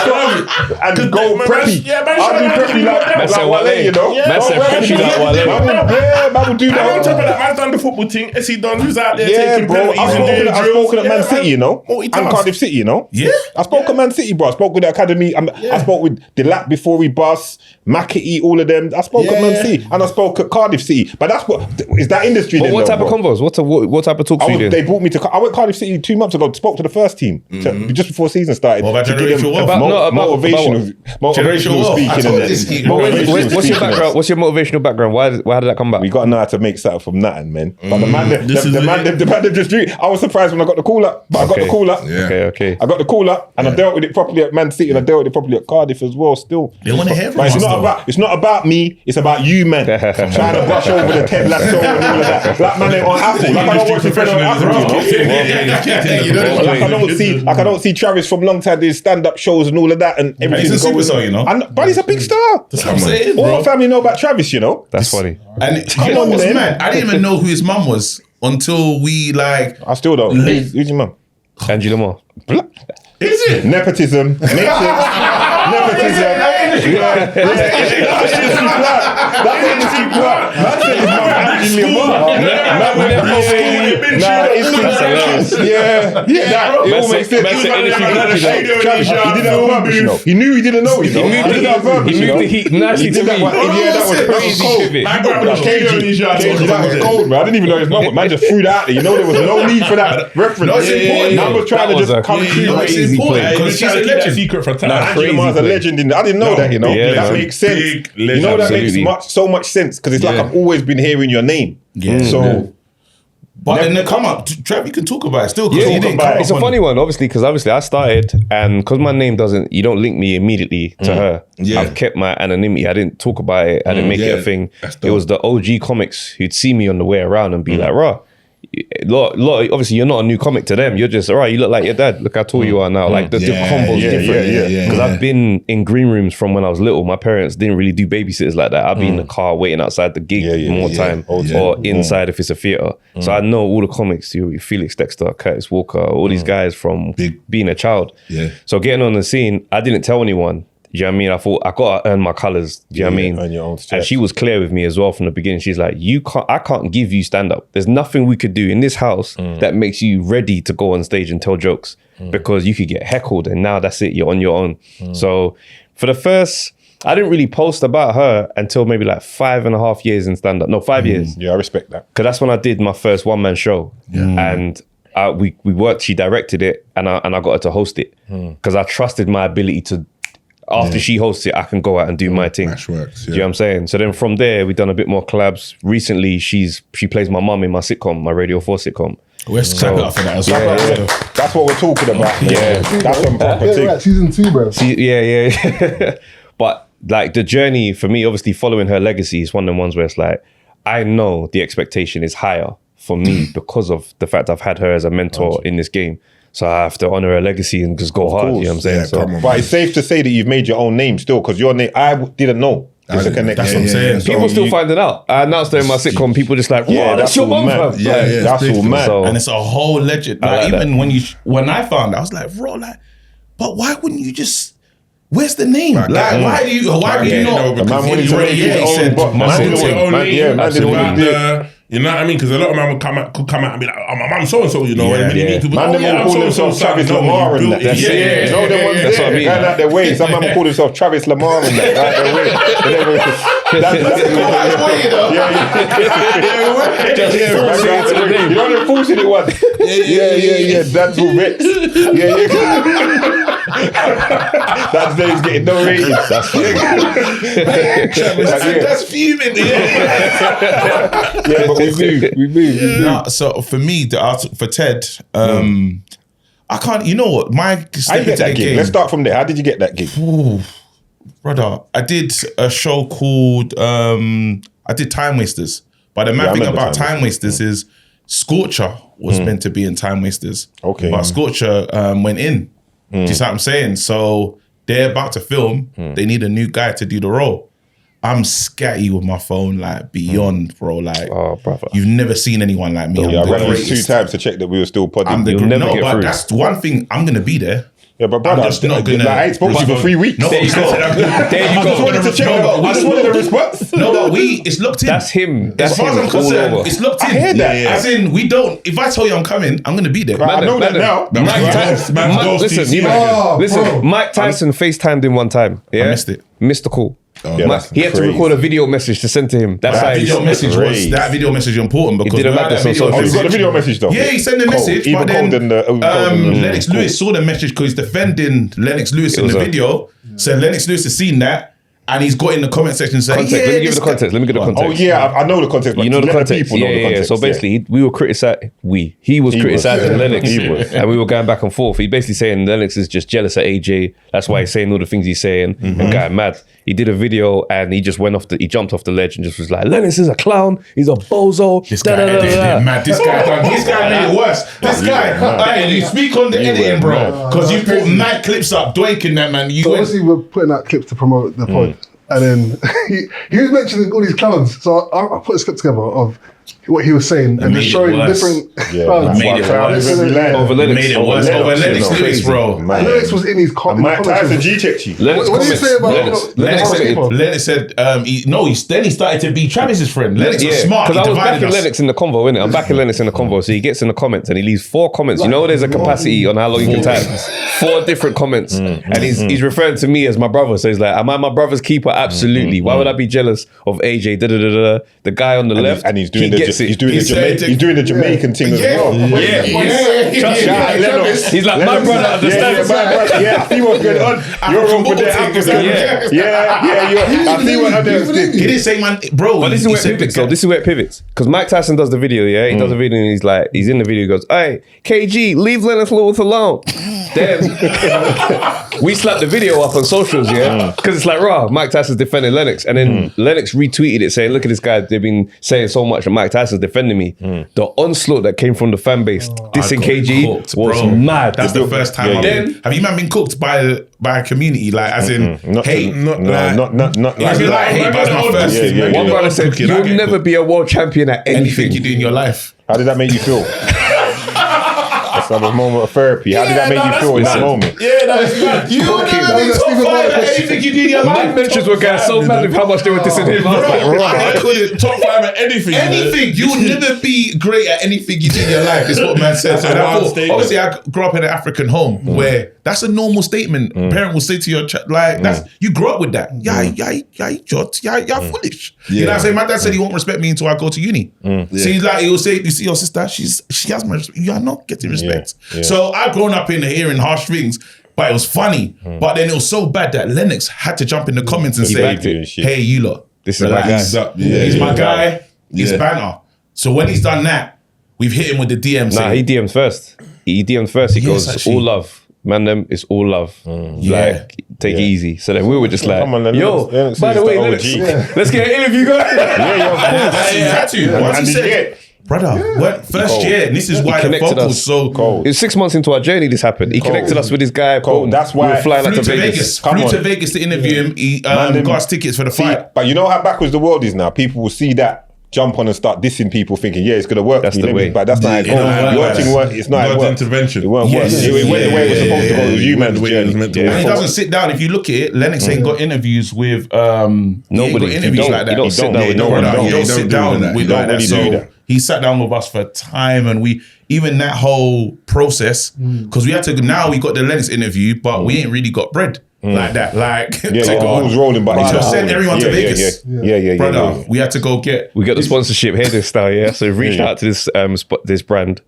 go preppy. Yeah, man, I'll do preppy like Wale, you know. Man said preppy like Wale. Man will do And on top of that. that, man's done the football thing. Essie Don, who's out there Yeah, taking bro. penalties I've spoken at Man City, you know, and Multitask. Cardiff City, you know. Yeah. I spoke at Man City, bro. I spoke with the academy. I spoke with Delap before we bust, McAtee, all of them. I spoke at Man City and I spoke at Cardiff City. But that's what is that industry. But then, what though, type of bro? convos? What type of talks are you doing? They brought me to. I went Cardiff City 2 months ago. Spoke to the first team just before season started. What about to give Generation them Wealth? motivational speaking. What's your background? What's your motivational background? Why did that come back? We got to know how to make something from nothing, man. But the man just drew. I was surprised when I got the call up, but I got the call up. Okay. I got the call up, and I dealt with it properly at Man City, and I dealt with it properly at Cardiff as well. Still, they want to hear from us. It's not about me. It's about you, man. I'm trying to brush over the Ted Lasso and all of that. Like man ain't on Apple. Like I don't watch the friend on Apple. I don't see Travis from long time doing stand-up shows and all of that and everything. He's a superstar, you know. But he's a big star. That's what I'm saying, all our family know about Travis, you know. That's funny. And you know what's mad? I didn't even know who his mum was until we like. I still don't. Who's your mum? Angela Moore. Is it? Nepotism. Nepotism. That's industry plot. That's his mum Angela Moore. Yeah. It all makes sense. He knew he didn't know, you know. He moved the heat nicely to me. Yeah, that was crazy. That was cold, man. I didn't even know his mum, but man just threw that out there. You know, there was no need for that reference. No, it's important. Man was trying to just come through. It's important because she's a legend. Secret for time. Angela Moore's a legend. I didn't know that, you know. That makes sense. You know, that makes so much sense because it's like I've always been hearing your name. So. But in the come up, Trev, you can talk about it still. It's a funny one, obviously, because I started, and because my name you don't link me immediately to her. I've kept my anonymity. I didn't talk about it. I didn't make it a thing. It was the OG comics who'd see me on the way around and be like, "Rah, obviously you're not a new comic to them. You're just, all right, you look like your dad. Look how tall you are now." Like the combo's different. Because I've been in green rooms from when I was little. My parents didn't really do babysitters like that. I'd be in the car waiting outside the gig more time or inside if it's a theater. So I know all the comics, Felix Dexter, Curtis Walker, all these guys from being a child. So getting on the scene, I didn't tell anyone. Do you know what I mean? I thought I got to earn my colours. Do you know what I mean? Earn your own and she was clear with me as well from the beginning. She's like, I can't give you stand up. There's nothing we could do in this house that makes you ready to go on stage and tell jokes because you could get heckled and now that's it. You're on your own. So for the first, I didn't really post about her until maybe like 5.5 years in stand up. No, 5 years. Yeah, I respect that. Because that's when I did my first one-man show. And we worked, she directed it and I got her to host it because I trusted my ability to. After she hosts it, I can go out and do my thing. Works, do you know what I'm saying? So then from there, we've done a bit more collabs. Recently, she plays my mum in my sitcom, my Radio 4 sitcom. We're clapping up for that as well. That's what we're talking about. That's some proper thing. Season 2, bro. Yeah. But like the journey for me, obviously following her legacy is one of the ones where it's like, I know the expectation is higher for me because of the fact I've had her as a mentor in this game. So I have to honour her legacy and just go hard, you know what I'm saying? But it's safe to say that you've made your own name still, because your name, I didn't know. That's what I'm saying. People still finding out. I announced her in my sitcom, people just like, wow, that's your mum, fam. That's all mad. And it's a whole legend. Like, even when I found out, I was like, bro, but why wouldn't you just... Where's the name? Why do you not? The man wanted to make his own name. You know what I mean? Because a lot of men could come out and be like, "Oh, my mum's so and so," you know. And when you meet people, man, them call themselves Travis Lamar and that. You know them ones there, going out their way. Some man call themselves Travis Lamar and that, out their way. You know the forcing it was. Yeah. That's who Rex. That name's getting no ratings. That's fuming. Yeah, but we move. Nah, so for me, for Ted, I can't. You know what? How you get that gig? Let's start from there. How did you get that gig? Ooh, brother, I did a show called I did Time Wasters. But the mad thing about Time Wasters is Scorcher was meant to be in Time Wasters. Okay, but Scorcher went in. Do you see what I'm saying? So they're about to film. They need a new guy to do the role. I'm scatty with my phone, like beyond, bro. Like, you've never seen anyone like me. I ran this 2 times to check that we were still podding. But that's one thing. I'm gonna be there. Yeah, but brother, I ain't spoken to you for 3 weeks. No, there you go. I just wanted to check. I just wanted a response. No, but it's looked in. That's him. As far as I'm concerned, it's looked in. I hear that. As in, we don't. If I tell you I'm coming, I'm gonna be there. I know that now. Listen, Mike Tyson FaceTimed him one time. Yeah? I missed it. Missed the call. He had to record a video message to send to him. That video message was important because he did got the video message though. Yeah, he sent the message, but then Lennox Lewis saw the message because he's defending Lennox Lewis in the video. So Lennox Lewis has seen that. And he's got in the comment section saying, Let me give you the context. Oh yeah, I know the context. But you know the context. People know the context. So basically, we were criticizing. He was criticizing Lennox, and we were going back and forth. He basically saying Lennox is just jealous at AJ. That's why he's saying all the things he's saying and got mad. He did a video and he just he jumped off the ledge and just was like, Lennox is a clown. He's a bozo. This guy mad. This guy made it worse. This guy, you speak on the editing, bro, because you put mad clips up, doinking that man. So obviously we're putting out clips to promote the pod. And then he was mentioning all these clowns. So I put a clip together of what he was saying and just showing different clowns. Over Lennox Lewis, bro. Lennox was in his comment. Mike Tyson G-checked you. What did you say about Lennox said, then he started to be Travis's friend. Lennox was smart. Because I was backing Lennox in the convo, innit? I'm backing Lennox in the convo. So he gets in the comments and he leaves 4 comments. You know there's a capacity on how long you can type. 4 different comments. And he's referring to me as my brother. So he's like, am I my brother's keeper? Absolutely. Why would I be jealous of AJ? The guy on the left. And he's doing the Jamaican thing as well. He's like, my brother understands. I see what's going on. You're wrong with the African. I see what understands. He didn't say, man, bro. But this is where it pivots. So this is where it pivots. Because Mike Tyson does the video, yeah? He does a video and he's in the video, he goes, hey, KG, leave Lennox Lewis alone. Then we slapped the video up on socials, yeah? Because it's like, raw, Mike Tyson's defending Lennox. And then Lennox retweeted it saying, look at this guy, they've been saying so much that Mike Tyson's defending me. The onslaught that came from the fan base, dissing KG, was mad. That's the first time have you man been cooked by a community, like as in hate? Not like hate, but my first one brother said, you'll never be a world champion at anything you do in your life. How did that make you feel? That's like a moment of therapy. How did that make you feel in that moment? Yeah, that was mad. You will never be top 5 at anything you do in your life. My mentions were going so mad with how much they were dissing him. I couldn't top 5 at anything. Anything. You will never be great at anything you do in your life, is what man said. So obviously, I grew up in an African home where that's a normal statement. Parent will say to your child, like, that's you grew up with that. You're foolish. You know what I'm saying? My dad said he won't respect me until I go to uni. So he's like, he'll say, you see your sister, she has my respect. You are not getting respect. So I've grown up in hearing harsh things, but it was funny. But then it was so bad that Lennox had to jump in the comments and say, hey, you lot, this is my guy. He's my guy. He's banter. So when he's done that, we've hit him with the DM. Nah, he DMs first. He goes, actually, all love. Man, them, it's all love. Like, take it easy. So then we were just like, yo, by the way, let's get an interview going. He had to. Once he said, brother, first year, and this is why the focus was so cold. It was 6 months into our journey this happened. He connected us with this guy. That's why we were flying out to Vegas. Flew to Vegas to interview him. He got us tickets for the fight. But you know how backwards the world is now? People will see that, jump on and start dissing people, thinking, yeah, it's going to work. That's the way. But that's not how it's not God's intervention. It won't work. It went the way it was supposed to go. It was you man's journey. And he doesn't sit down. If you look at it, Lennox ain't got interviews with nobody. Interviews like that. You don't sit down with no one. You don't sit down with like that. So he sat down with us for time, and we even that whole process, because we had to. Now we got the Lennox interview, but we ain't really got bread. Like that, was rolling, but he just sent everyone to Vegas. Brother, we had to go get. We got the sponsorship here this style, yeah. So we reached out to this brand,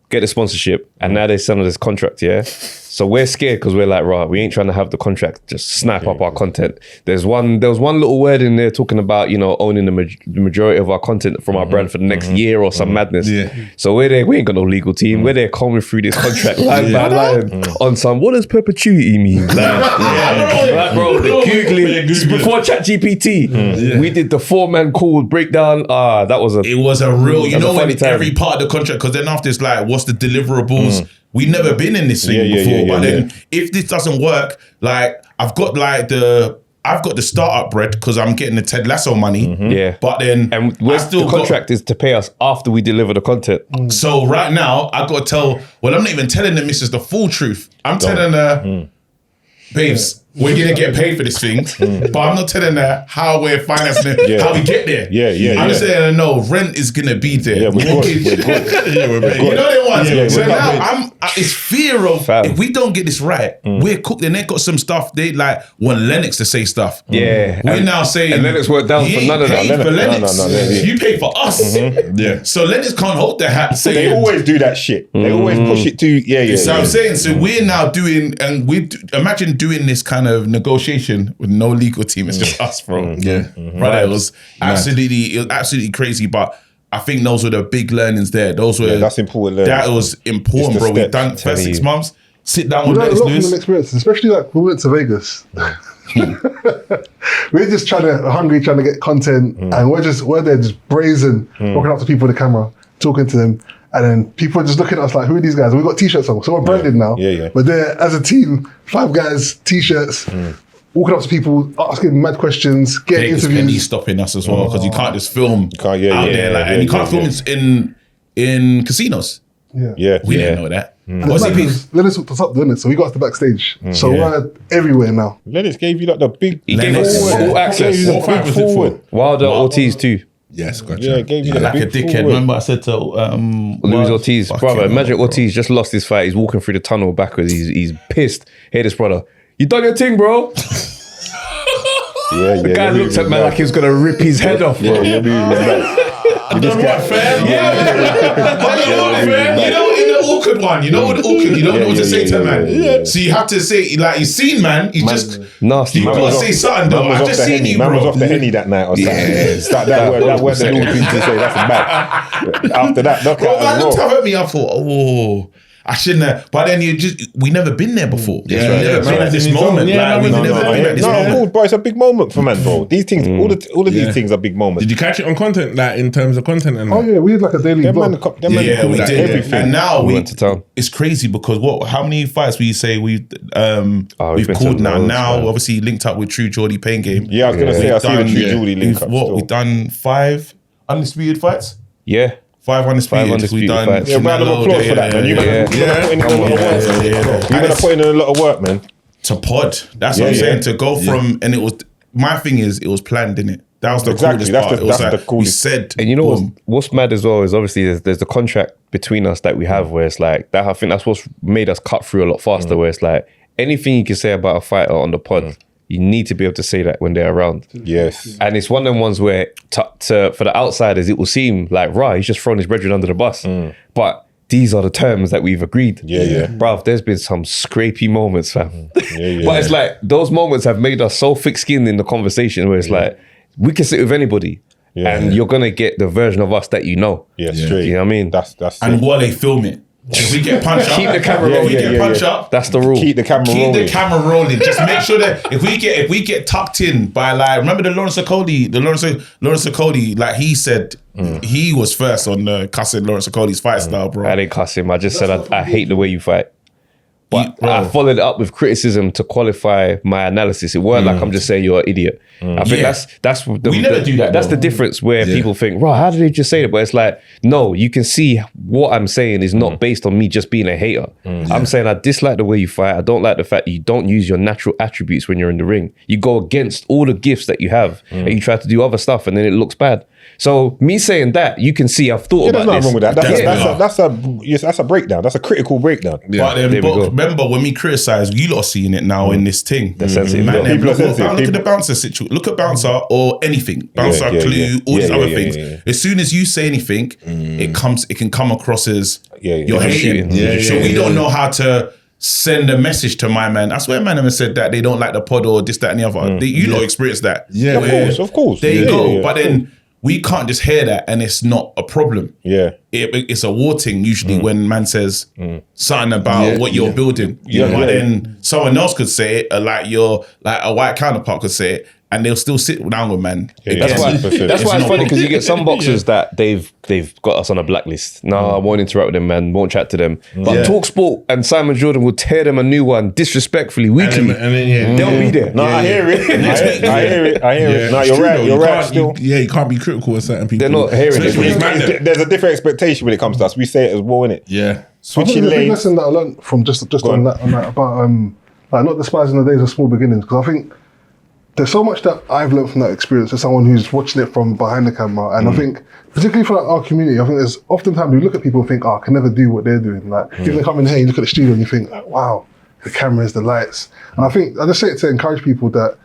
get the sponsorship, and now they send us this contract, yeah. So we're scared because we're like, right, we ain't trying to have the contract just snap up our content. There was one little word in there talking about, owning the majority of our content from our brand for the next year or some madness. So we're there, we ain't got no legal team. We're there combing through this contract line by line on some, what does perpetuity mean? Like, bro, the Googling, before ChatGPT, we did the 4-man call breakdown. It was a real, when every part of the contract, because then after it's like, what's the deliverables? We've never been in this thing before, but then if this doesn't work, like I've got the startup bread because I'm getting the Ted Lasso money. But then the contract is to pay us after we deliver the content. So right now I got to tell. Well, I'm not even telling the missus the full truth. I'm telling her, babes, we're gonna get paid for this thing, but I'm not telling her how we're financing it, how we get there. I'm just saying, no, rent is gonna be there. Yeah, we're good. You know they want. So now it's fear of if we don't get this right, we're cooked. And they got some stuff. They like want Lennox to say stuff. Yeah, we're now saying and Lennox worked down for none of that. For Lennox. You pay for us. Yeah. So Lennox can't hold their hat. So they always do that shit. They always push it to So I'm saying, so we're now doing, and imagine doing this kind of negotiation with no legal team. It's just us, bro. Right. It was absolutely crazy, but I think those were the big learnings there. Those were that's important. That was important, bro. We've done first 6 months. Sit down with Lennox Lewis. From experiences, especially like we went to Vegas. We're just hungry, trying to get content, and we're there just brazen, walking up to people with the camera, talking to them, and then people are just looking at us like, who are these guys? And we've got t-shirts on, so we're branded now. But they're, as a team, 5 guys, t-shirts, walking up to people, asking mad questions, getting interviews. Penny stopping us as well, because you can't just film out there, and you can't film in casinos. We didn't know that. Lennox hooked us up, didn't it? So we got us the backstage. So we're everywhere now. Lennox gave you like the big... He gave us full access. What fight was it for? Wilder, Ortiz too. Yes, gotcha. Yeah, gave you like a dickhead. Remember I said to Luis Ortiz, brother, imagine Ortiz just lost his fight. He's walking through the tunnel backwards. He's pissed. Hear this, brother. You done your thing, bro. The guy looked at me like he was gonna rip his head off, bro. You done what, fam? You know, in the awkward one, you don't know what to say to a man. So you have to say, like, you seen, man, you just nasty. You gotta say something, though. I just seen you, bro. Man was off the Henny that night or something. That word the little thing to say, that's bad. After that, bro, man looked up at me, I thought, I shouldn't have. But then we never been there before. We've never been at this moment. We've never been at this moment. Cool, bro. It's a big moment for man, bro. These things, all of these things are big moments. Did you catch it on content, like in terms of content? And oh yeah, we had like a daily vlog. We did everything. And now we went to town. It's crazy because how many fights we say we've called now? Now, obviously linked up with True Geordie Pain Game. Yeah, I was gonna say I see the True Geordie link up. We've done 5 undisputed fights. Yeah. 5 undisputed. We've done. Round of applause for that, man. You're gonna put in a lot of work, man. To pod. That's what I'm saying. To go from, and it was, my thing is, it was planned, didn't it? That was the coolest part. That's the coolest. We said, and you know what's mad as well is obviously there's the contract between us that we have where it's like that. I think that's what's made us cut through a lot faster. Where it's like anything you can say about a fighter on the pod, you need to be able to say that when they're around. Yes. And it's one of them ones where for the outsiders, it will seem like, right, he's just thrown his brethren under the bus. But these are the terms that we've agreed. Bruv, there's been some scrapey moments, fam. But it's like, those moments have made us so thick-skinned in the conversation where it's like, we can sit with anybody. And you're going to get the version of us that you know. Straight. You know what I mean? That's and while they film it, if we get punched up, keep the camera rolling. If we get punched up, that's the rule. Keep the camera rolling. Just make sure that if we get tucked in by, like, remember the Lawrence Okoli, like he said, he was first on the cussing Lawrence Okoli's fight style, bro. I didn't cuss him. I just said I hate the way you fight. But I followed it up with criticism to qualify my analysis. It weren't like I'm just saying you're an idiot. I think that's we never do that. That's the difference where people think, right, how did they just say that? But it's like, no, you can see what I'm saying is not based on me just being a hater. I'm saying I dislike the way you fight. I don't like the fact that you don't use your natural attributes when you're in the ring. You go against all the gifts that you have and you try to do other stuff and then it looks bad. So me saying that, you can see I've thought about this. There's nothing wrong with that. That's a breakdown. That's a critical breakdown. But remember when we criticize, you lot are seeing it now in this thing. They're sensitive. People are sensitive. Look at the bouncer situation. Look at bouncer or anything. Bouncer, Clue, all these other things. As soon as you say anything, it can come across as you're hating. So we don't know how to send a message to my man. I swear, man, have said that they don't like the pod or this, that, and the other. You lot experience that. Of course. There you go. But then we can't just hear that and it's not a problem. It's a war thing usually when man says something about what you're building. But then someone else could say it, like a white counterpart could say it, and they'll still sit down with man. That's why it's funny because you get some boxers that they've got us on a blacklist. No, I won't interact with them, man. Won't chat to them. But TalkSport and Simon Jordan will tear them a new one disrespectfully weekly. And then, they'll be there. No, I hear it. I hear it. No, you're right. You're right. Still, you can't be critical of certain people. They're not hearing it. There's a different expectation when it comes to us. We say it as well, innit? Yeah. Switching lanes. lanes. The lesson that I learned from just on that about like not despising the days of small beginnings, because I think there's so much that I've learned from that experience as someone who's watching it from behind the camera. And I think, particularly for our community, I think there's oftentimes we look at people and think, I can never do what they're doing. Like, if they come in here and you look at the studio and you think, wow, the cameras, the lights. And I think, I just say it to encourage people that,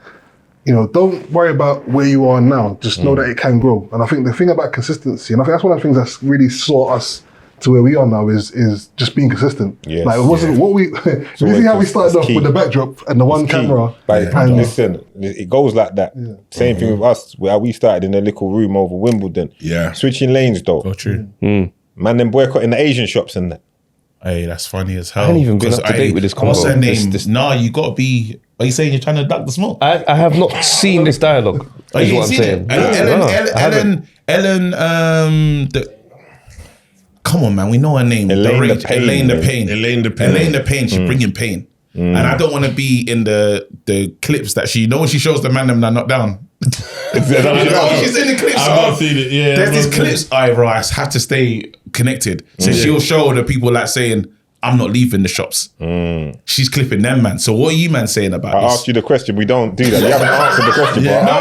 don't worry about where you are now. Just know that it can grow. And I think the thing about consistency, and I think that's one of the things that's really saw us to where we are now is just being consistent. Yes, like it wasn't what we. You see how we started off with the backdrop and the one camera. And listen, it goes like that. Yeah. Same thing with us. Where we started in a little room over Wimbledon. Yeah, switching lanes though. Oh, true. Man, them boycotting the Asian shops and that. Hey, that's funny as hell. I haven't even been up to date with this convo. What's her name? Nah, you got to be. Are you saying you're trying to duck the smoke? I have not seen this dialogue. Is what I'm saying. Ellen, come on, man. We know her name. Elaine the Pain. She's bringing pain. And I don't want to be in the clips that she, when she shows the man them that not down. She's in the clips. I've not seen it. Yeah, there's these clips. I have to stay connected. So she'll show the people like saying, I'm not leaving the shops. She's clipping them, man. So what are you, man, saying about this? I asked you the question. We don't do that. You haven't answered the question. I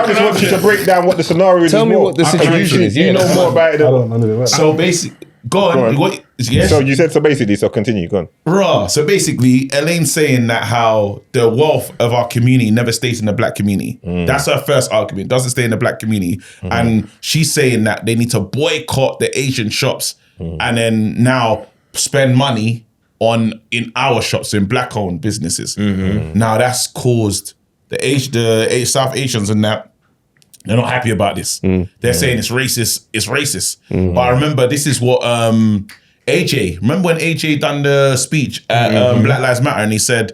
just want you to break down what the scenario is. Tell me what the situation is. You know more about it. I don't know. So basically, go on. Yes. So you said basically. So continue. Go on. Raw. So basically, Elaine's saying that how the wealth of our community never stays in the black community. That's her first argument. Doesn't stay in the black community, and she's saying that they need to boycott the Asian shops. And then now spend money in our shops, in black-owned businesses. Now that's caused the South Asians and that, they're not happy about this. They're saying it's racist. It's racist. But I remember this is what AJ. Remember when AJ done the speech at Black Lives Matter, and he said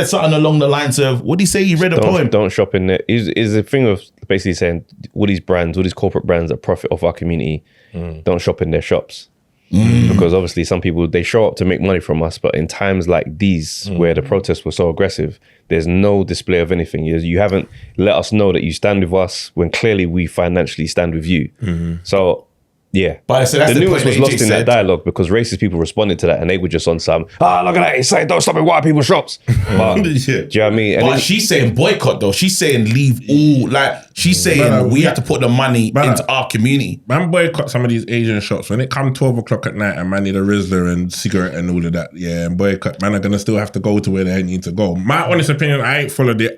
something along the lines of, what did he say? He read a poem. Don't shop in there. Is a thing of basically saying all these corporate brands that profit off our community, don't shop in their shops. Because obviously some people, they show up to make money from us, but in times like these where the protests were so aggressive, there's no display of anything. You haven't let us know that you stand with us when clearly we financially stand with you. So yeah, but so that's the nuance was lost in that dialogue because racist people responded to that and they were just on some, look at that, he's saying don't stop in white people's shops. But, do you know what I mean? And but she's saying boycott though. She's saying leave all, she's saying we have to put the money into our community. Man, boycott some of these Asian shops. When it come 12 o'clock at night and man need a Rizzler and cigarette and all of that, and boycott, man are gonna still have to go to where they need to go. My honest opinion, I ain't followed it.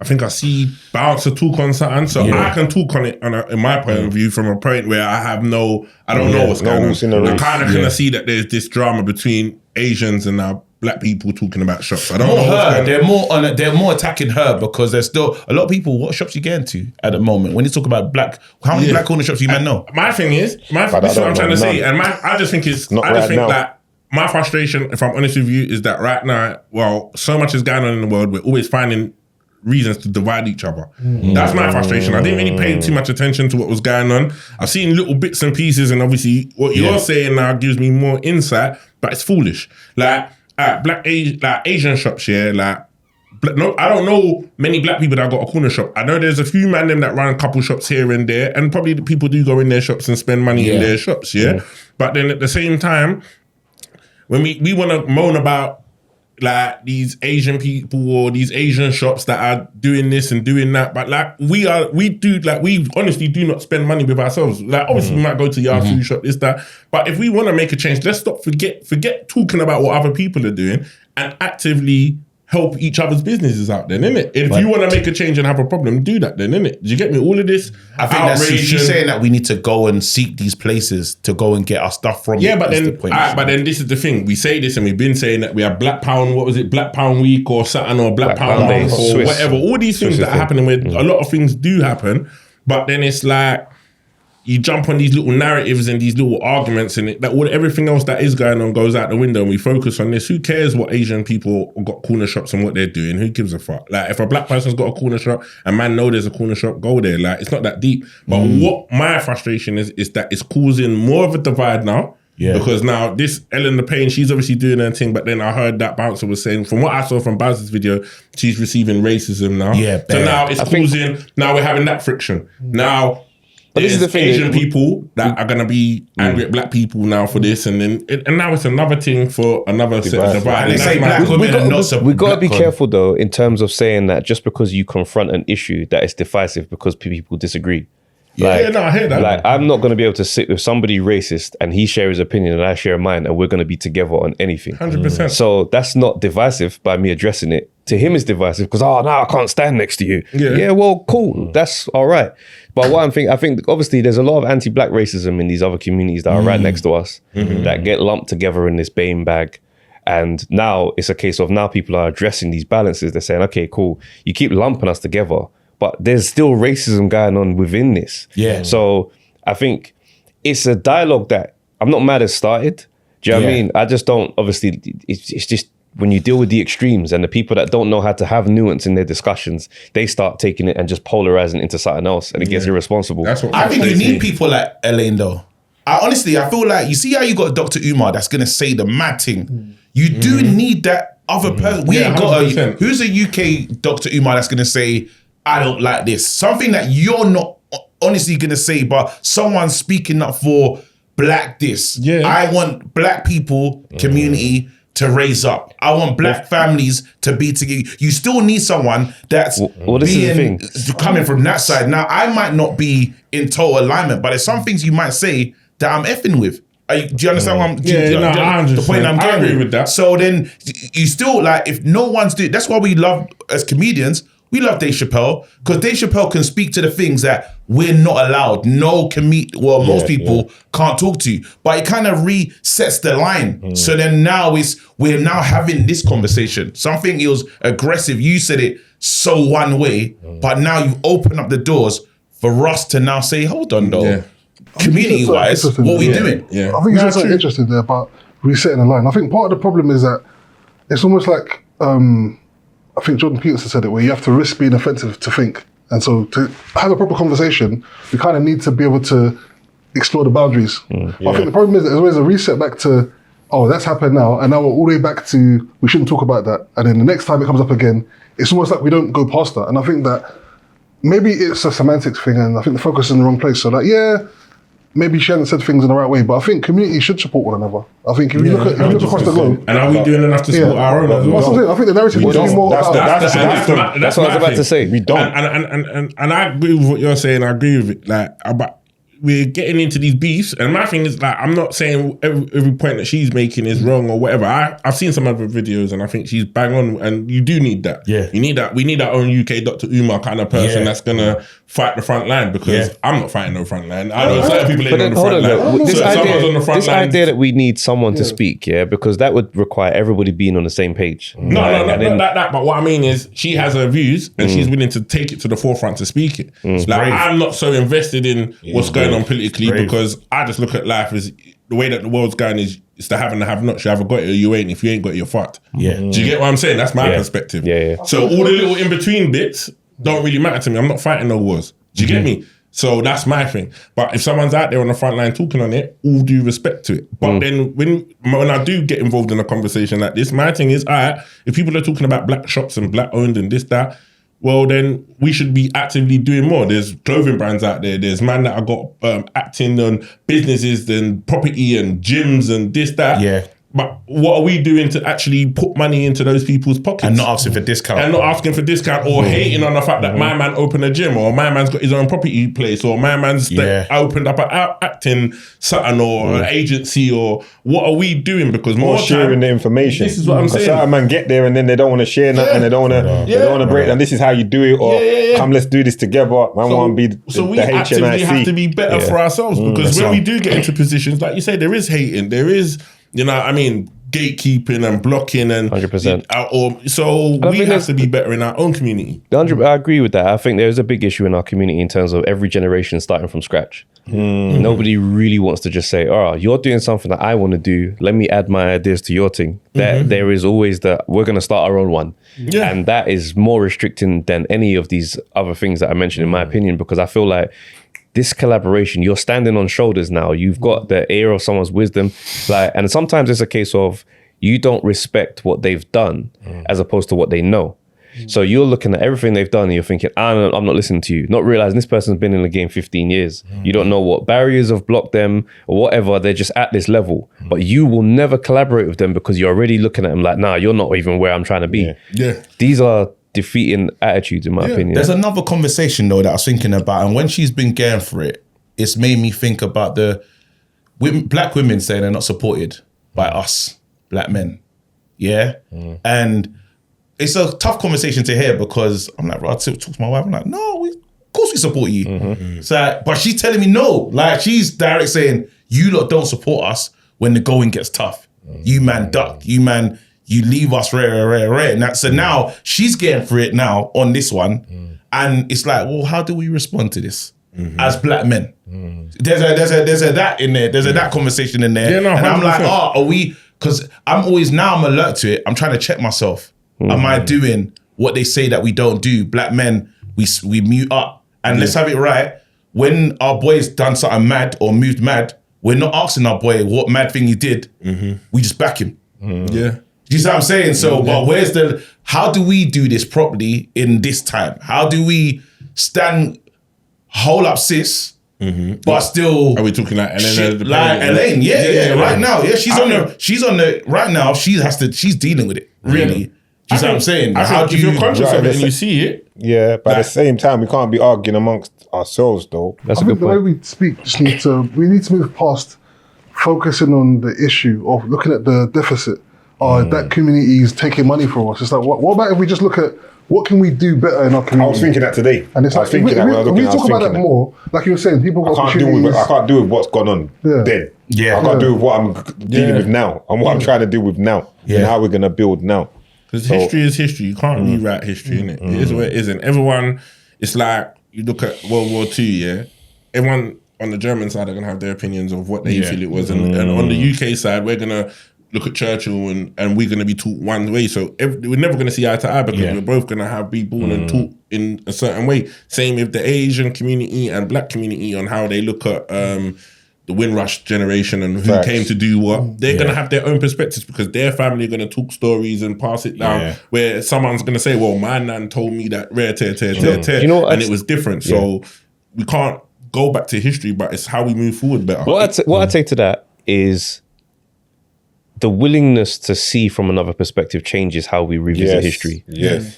I think I see Bouncer talk on something, so I can talk on it in my point of view from a point where I don't know what's going on. I kind of can see that there's this drama between Asians and now black people talking about shops. I don't know. They're more attacking her because there's still a lot of people. What shops you getting to at the moment? When you talk about black, how many black corner shops do you men know? My thing is, this is what I'm trying to say, and I just think that my frustration, if I'm honest with you, is that right now, so much is going on in the world. We're always finding reasons to divide each other. That's my frustration. I didn't really pay too much attention to what was going on. I've seen little bits and pieces, and obviously what you're saying now gives me more insight, but it's foolish. Asian shops, I don't know many black people that got a corner shop. I know there's a few man them that run a couple shops here and there, and probably the people do go in their shops and spend money in their shops, But then at the same time, when we want to moan about these Asian people or these Asian shops that are doing this and doing that, but we honestly do not spend money with ourselves. Obviously we might go to your food shop, this, that, but if we want to make a change, let's forget talking about what other people are doing and actively help each other's businesses out then, innit? If you want to make a change and have a problem, do that then, innit? Do you get me? All of this I think she's saying that we need to go and seek these places to go and get our stuff from. Yeah, but then this is the thing. We say this and we've been saying that we have Black Pound, what was it, Black Pound Week or Saturn or Black Pound Month or Swiss, whatever. All these things that are happening where a lot of things do happen, but then it's you jump on these little narratives and these little arguments and everything else that is going on goes out the window and we focus on this. Who cares what Asian people got corner shops and what they're doing? Who gives a fuck? If a black person's got a corner shop and man know there's a corner shop, go there. It's not that deep. But what my frustration is that it's causing more of a divide now. Yeah. Because now this Ellen the Pain, she's obviously doing her thing, but then I heard that Bouncer was saying, from what I saw from Bouncer's video, she's receiving racism now. Yeah. So now it's causing, now we're having that friction. Now But this is the thing, Asian people that are gonna be angry at black people now for this, and then and now it's another thing for another set of divide. And they say black women are not so. We got to be careful though in terms of saying that just because you confront an issue that is divisive because people disagree. I hear that. Like, I'm not going to be able to sit with somebody racist and he share his opinion and I share mine and we're going to be together on anything. 100%. So that's not divisive by me addressing it. To him, it's divisive because, no, I can't stand next to you. Yeah, well, cool. That's all right. But what I think obviously there's a lot of anti-black racism in these other communities that are right next to us that get lumped together in this BAME bag. And now it's a case of now people are addressing these balances. They're saying, okay, cool. You keep lumping us together, but there's still racism going on within this. Yeah. So I think it's a dialogue that I'm not mad it started. Do you know what I mean? I just don't, obviously, it's just when you deal with the extremes and the people that don't know how to have nuance in their discussions, they start taking it and just polarizing it into something else and it gets irresponsible. That's what I think you need people like Elaine though. I feel like, you see how you got Dr. Umar that's going to say the mad thing. You do need that other person. We ain't got who's a UK Dr. Umar that's going to say, I don't like this. Something that you're not honestly going to say, but someone speaking up for black this. Yeah. I want black people, community to raise up. I want black families to be together. You still need someone that's coming from that side. Now, I might not be in total alignment, but there's some things you might say that I'm effing with. Do you understand what I'm the point I'm getting? I agree with that. So then you still, like, if no one's doing, that's why we love, as comedians, we love Dave Chappelle, because Dave Chappelle can speak to the things that we're not allowed. Most people can't talk to. But it kind of resets the line. So then now we're now having this conversation. Something was aggressive. You said it so one way, but now you open up the doors for us to now say, hold on though. Yeah. Community-wise, what are we doing? Yeah. I think it's something interesting there about resetting the line. I think part of the problem is that it's almost like, I think Jordan Peterson said it, where you have to risk being offensive to think. And so to have a proper conversation, we kind of need to be able to explore the boundaries. I think the problem is that there's always a reset back to, that's happened now, and now we're all the way back to, we shouldn't talk about that. And then the next time it comes up again, it's almost like we don't go past that. And I think that maybe it's a semantics thing, and I think the focus is in the wrong place. So maybe she hasn't said things in the right way, but I think community should support one another. I think if you look across the globe, and are we doing enough to support our own as well? That's what I'm saying. I think the narrative needs to be more. That's what I was about to say. We don't. And I agree with what you're saying. I agree with it. Like, but we're getting into these beefs, and my thing is, like, I'm not saying every point that she's making is wrong or whatever. I've seen some other videos, and I think she's bang on. And you do need that. Yeah, you need that. We need our own UK Dr. Umar kind of person that's gonna fight the front line, because I'm not fighting no front line. I know certain people ain't on the front line. This idea that we need someone to speak, because that would require everybody being on the same page. No, not that. But what I mean is, she has her views, and she's willing to take it to the forefront to speak it. Like, I'm not so invested in what's going on politically, because I just look at life as the way that the world's going is it's the have and the have not. You either got it or you ain't. If you ain't got it, you're fucked. Do you get what I'm saying? That's my perspective. So all the little in between bits don't really matter to me. I'm not fighting no wars. Do you get me? So that's my thing. But if someone's out there on the front line talking on it, all due respect to it. But then when I do get involved in a conversation like this, my thing is, if people are talking about black shops and black owned and this, that, well, then we should be actively doing more. There's clothing brands out there. There's man that have got acting on businesses and property and gyms and this, that. Yeah. But what are we doing to actually put money into those people's pockets? And not asking for discount. Or hating on the fact that my man opened a gym, or my man's got his own property place, or my man's opened up an acting something or an agency, or what are we doing? Because more sharing the information. This is what I'm saying. Certain man get there and then they don't want to share nothing, and they don't want to break down. This is how you do it, or come, let's do this together. Man, want to be the we actively have to be better for ourselves, because when we do get into positions, like you say, there is hating, there is, you know, I mean, gatekeeping and blocking and 100%. So we have to be better in our own community. I agree with that. I think there's a big issue in our community in terms of every generation starting from scratch. Nobody really wants to just say, you're doing something that I want to do, let me add my ideas to your thing. There is always we're going to start our own one. And that is more restricting than any of these other things that I mentioned, in my opinion, because I feel like this collaboration, you're standing on shoulders now. You've got the ear of someone's wisdom. And sometimes it's a case of you don't respect what they've done as opposed to what they know. So you're looking at everything they've done and you're thinking, I'm not listening to you. Not realizing this person's been in the game 15 years. You don't know what barriers have blocked them or whatever. They're just at this level. But you will never collaborate with them because you're already looking at them like, nah, you're not even where I'm trying to be. Yeah. These are defeating attitudes, in my opinion. There's another conversation though that I was thinking about, and when she's been going for it, it's made me think about the black women saying they're not supported by us black men. Yeah. And it's a tough conversation to hear because I'm like, bro, I talk to my wife, I'm like, no, of course we support you. So, but she's telling me no. Like, she's direct saying, you lot don't support us when the going gets tough. You man duck, you leave us rare. And so now she's getting for it now on this one. And it's like, well, how do we respond to this as black men? There's a that in there. There's a that conversation in there. And I'm like, are we, because I'm alert to it. I'm trying to check myself. Am I doing what they say that we don't do? Black men, we mute up. And let's have it right. When our boy's done something mad or moved mad, we're not asking our boy what mad thing he did. We just back him. Yeah. Do you see what I'm saying? So, but how do we do this properly in this time? How do we hold up sis, but still... Are we talking like Elaine? Like Elaine, right now. Yeah, she's on the, right now, she's dealing with it, really. Do you see what I'm saying? How do you... If you're conscious of it and you see it... Yeah, but at the same time, we can't be arguing amongst ourselves though. That's I think the way we speak we need to move past focusing on the issue of looking at the deficit. That community is taking money from us. It's like, what about if we just look at what can we do better in our community? I was thinking that today. And it's like, we talk about that more, like you were saying, people got opportunities. I can't deal with what's gone on then. Yeah. I can't deal with what I'm dealing with now and what I'm trying to deal with now and how we're going to build now. Because history is history. You can't rewrite history, innit? It is what it isn't. Everyone, it's like, you look at World War II, yeah? Everyone on the German side are going to have their opinions of what they feel it was. And on the UK side, we're going to look at Churchill and we're going to be taught one way. So we're never going to see eye to eye because we're both going to be born and taught in a certain way. Same with the Asian community and black community on how they look at the Windrush generation and who came to do what. They're going to have their own perspectives because their family are going to talk stories and pass it down where someone's going to say, well, my nan told me that You know what, and it was different. So we can't go back to history, but it's how we move forward better. What I'd say to that is the willingness to see from another perspective changes how we revisit history.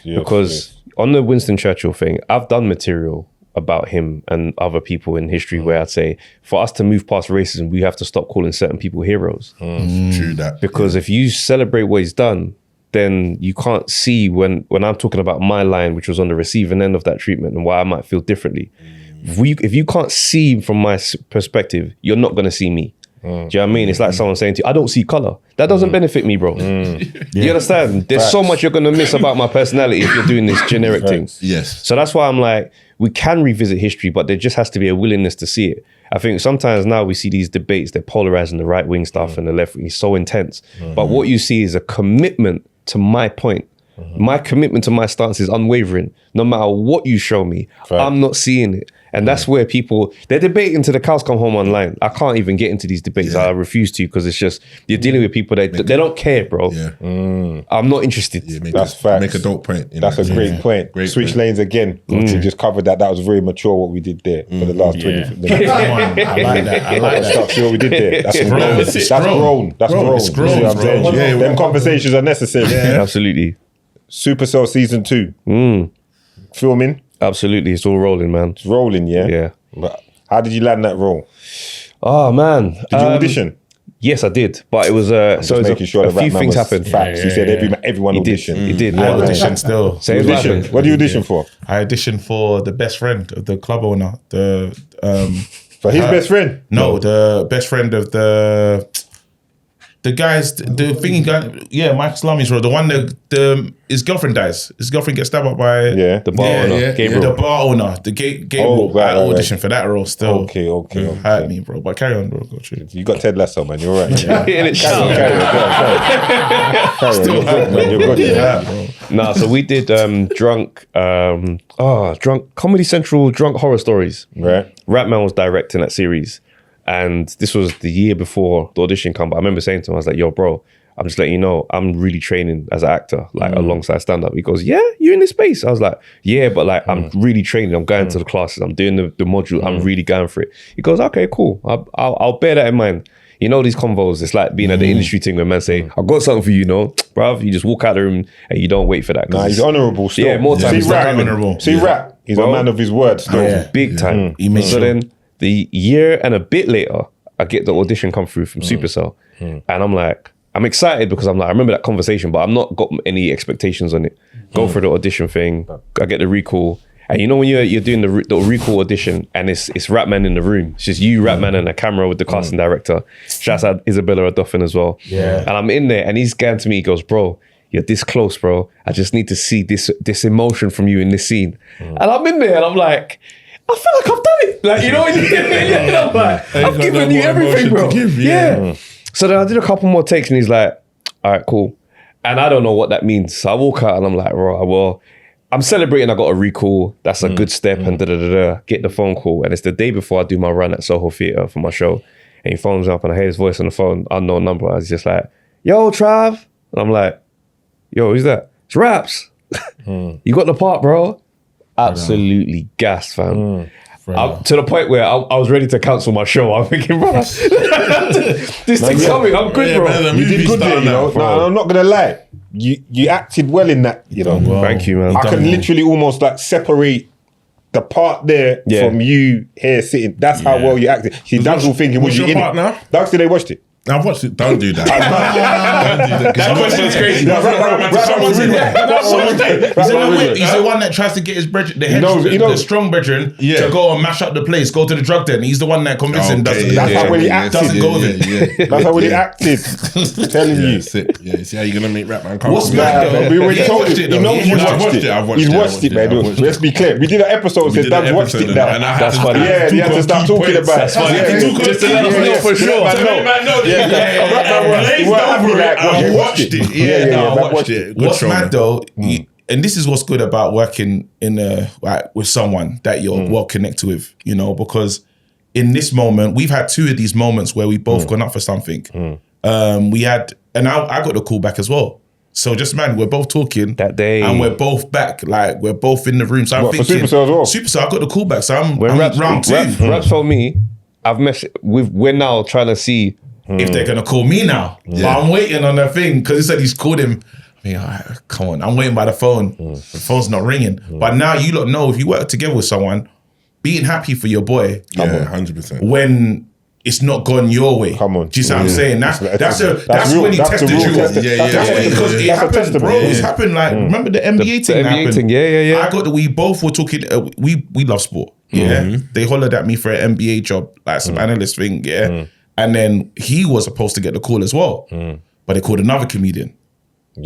Because on the Winston Churchill thing, I've done material about him and other people in history where I'd say for us to move past racism, we have to stop calling certain people heroes. True that. Because if you celebrate what he's done, then you can't see when I'm talking about my line, which was on the receiving end of that treatment and why I might feel differently. If you can't see from my perspective, you're not going to see me. Do you know what I mean? It's like someone saying to you, I don't see color. That doesn't benefit me, bro. You understand? There's so much you're going to miss about my personality if you're doing this generic thing. Yes. So that's why I'm like, we can revisit history, but there just has to be a willingness to see it. I think sometimes now we see these debates, they're polarizing the right wing stuff and the left wing is so intense. But what you see is a commitment to my point. My commitment to my stance is unwavering. No matter what you show me, I'm not seeing it. And that's where they're debating till the cows come home online. I can't even get into these debates. I refuse to because it's just, you're dealing with people that they don't care, bro. I'm not interested. That's facts. Make a dope point. That's a great point. Switch lanes again. We just covered that. That was very mature what we did there for the last 20 minutes. I like that. See what we did there. That's grown. That's grown. It's grown. Them conversations are necessary. Absolutely. Supercell season 2. Filming. Absolutely, it's all rolling, man. It's rolling, yeah? Yeah. But how did you land that role? Oh, man. Did you audition? Yes, I did. But it was so making sure a few things happened. Facts. He said everyone auditioned. He did. I auditioned still. So what do you audition for? I auditioned for the best friend of the club owner. For his best friend? No, the best friend of the guys, the thingy guy, Mike Salami's role, the one that his girlfriend dies. His girlfriend gets stabbed up by the bar owner, Gabriel. The bar owner, the Gabriel. I auditioned for that role still. Okay. Hurt me, bro. But carry on, bro. You got Ted Lasso, man. You're right. Carry on. Still hurt, man. You're good. Yeah, bro. Nah, so we did drunk Comedy Central drunk horror stories. Right. Ratman was directing that series. And this was the year before the audition come. But I remember saying to him, I was like, yo, bro, I'm just letting you know, I'm really training as an actor, like alongside stand-up. He goes, yeah, you're in this space. I was like, yeah, but like I'm really training. I'm going to the classes. I'm doing the module. I'm really going for it. He goes, okay, cool. I'll bear that in mind. You know, these convos, it's like being at the industry thing where man say, I've got something for you, bruv. You just walk out the room and you don't wait for that. Nah, he's honourable still. Yeah, more time. See, honourable. Rap. He's a man of his word still. Big time. So then the year and a bit later, I get the audition come through from Supercell. And I'm like, I'm excited because I'm like, I remember that conversation, but I'm not got any expectations on it. Go for the audition thing. I get the recall. And you know when you're doing the recall audition and it's Rapman in the room, it's just you, Rapman, and a camera with the casting director. Shouts out Isabella Odoffin as well. Yeah. And I'm in there and he's going to me, he goes, bro, you're this close, bro. I just need to see this emotion from you in this scene. And I'm in there and I'm like, I feel like I've done it. Like, you know what I mean? I'm like, I've given you everything, bro. Yeah. So then I did a couple more takes and he's like, all right, cool. And I don't know what that means. So I walk out and I'm like, bro, well, I'm celebrating I got a recall. That's a good step and get the phone call. And it's the day before I do my run at Soho Theatre for my show. And he phones up and I hear his voice on the phone, unknown number. I was just like, yo, Trav. And I'm like, yo, who's that? It's Raps. You got the part, bro. Absolutely gassed, fam. To the point where I was ready to cancel my show. I'm thinking, bro, this thing's coming. I'm good, bro. Man, you did good there, you know. No, I'm not gonna lie. You acted well in that, you know. Thank you, man. I can literally almost like separate the part there from you here sitting. That's how well you acted. See, Doug's all thinking, was you in it? Now? Doug said they watched it. I've watched it. Don't do that. Don't do that. That question's crazy. He's the one that tries to get his brethren, the strong brethren, to go and mash up the place, go to the drug den. He's the one that convinces him. That's how when he acted. Doesn't go with it. That's how when he acted. Telling you. Yeah, see how you're gonna make Rapman come. What's mad though? We already told it. He knows he's watched it. He's watched it, man. Let's be clear. We did an episode that said Doug's watched it now. That's funny. Yeah, he had to start talking about it. That's funny. Just to let us know for sure. I watched it. I watched it. What's mad though, and this is what's good about working in with someone that you're well connected with, you know, because in this moment, we've had two of these moments where we both gone up for something. We had, and I got the call back as well. So just man, we're both talking that day, and we're both back. Like we're both in the room. So I'm thinking, Supercell as well. Supercell, I got the call back. So I'm round two. Raps told me, we're now trying to see if they're gonna call me now. But I'm waiting on that thing because he said he's called him. I mean, all right, come on, I'm waiting by the phone. The phone's not ringing. But now you lot know if you work together with someone, being happy for your boy. 100%. When it's not gone your way. Come on. Do you see what I'm saying? That's when he tested you. That's because it happened, bro. It's happened like, remember the NBA thing happened? Yeah. We both were talking, we love sport. Yeah. They hollered at me for an NBA job, like some analyst thing, And then he was supposed to get the call as well. But they called another comedian.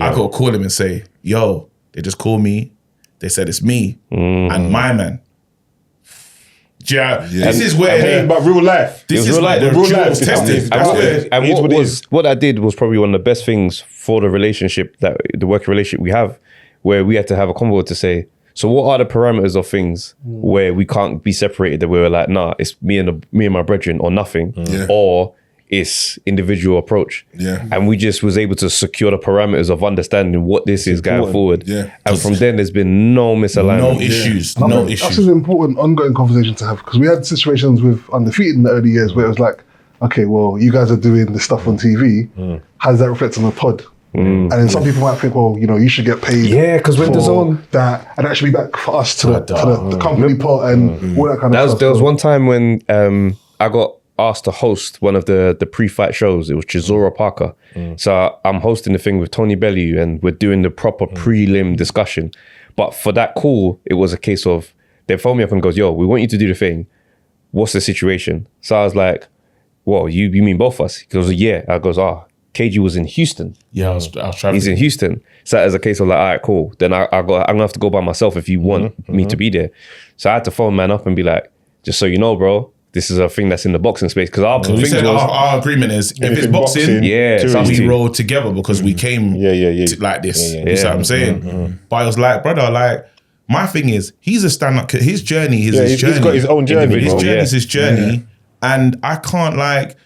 I got to call him and say, yo, they just called me. They said it's me and my man. This is where but real life. This is like the real life tested. What I did was probably one of the best things for the relationship, that the working relationship we have, where we had to have a convo to say, so what are the parameters of things where we can't be separated, that we were like, nah, it's me and my brethren or nothing, or it's individual approach. And we just was able to secure the parameters of understanding what this is going forward. And from then there's been no misalignment. No issues. That's an important ongoing conversation to have, because we had situations with Undefeated in the early years where it was like, okay, well, you guys are doing this stuff on TV. How does that reflect on the pod? And then some people might think, well, you know, you should get paid. Yeah, because when there's on that, and that should be back for us to the company pot and all that kind of stuff. There was one time when I got asked to host one of the pre-fight shows. It was Chisora Parker. So I'm hosting the thing with Tony Bellew and we're doing the proper prelim discussion. But for that call, it was a case of, they phoned me up and goes, yo, we want you to do the thing. What's the situation? So I was like, well, you mean both of us? He goes, yeah. I goes, KG was in Houston. Yeah, I was traveling. He's in Houston. So as a case of like, all right, cool. Then I'm gonna have to go by myself if you want me to be there. So I had to phone man up and be like, just so you know, bro, this is a thing that's in the boxing space. Because our agreement is, if it's boxing, we roll together because we came like this. You see what I'm saying? But I was like, brother, like, my thing is, he's a stand-up, his journey is his journey. He's got his own journey. His journey is his journey. And I can't like,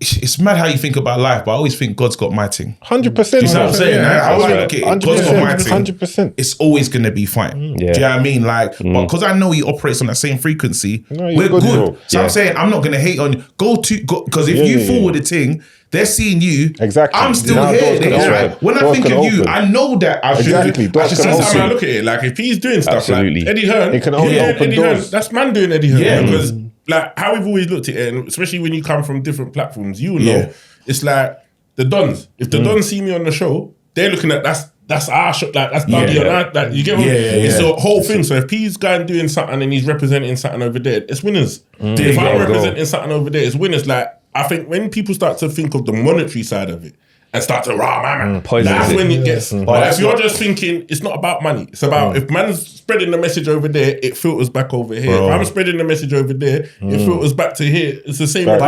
it's mad how you think about life, but I always think God's got my thing. 100%. You know what I'm saying? I always look at it. God's got my thing. 100%. It's always going to be fine. Yeah. Do you know what I mean? Like, but because I know he operates on that same frequency, we're good, good. bro. So I'm saying I'm not going to hate on you. Because if you forward the thing, they're seeing you. Exactly. I'm still Now here. doors can open. When I Doors think can of you, open. I know that I should. Exactly. Doors can That's open. how I look at it. Like if he's doing stuff Absolutely. like Eddie Hearn, It can only open Eddie doors. Hearn, that's man doing Eddie Hearn. Yeah. Because like how we've always looked at it, and especially when you come from different platforms, you know, it's like the Dons. If the Dons see me on the show, they're looking at that's our show, like that's Dougie and I, like you get what it's the whole thing. So if P's going doing something and he's representing something over there, it's winners. If I'm representing something over there, it's winners. Like I think when people start to think of the monetary side of it and start to that's when it gets. But if you're just thinking it's not about money, it's about if man's spreading the message over there, it filters back over here. If I'm spreading the message over there, it filters back to here. It's the same. But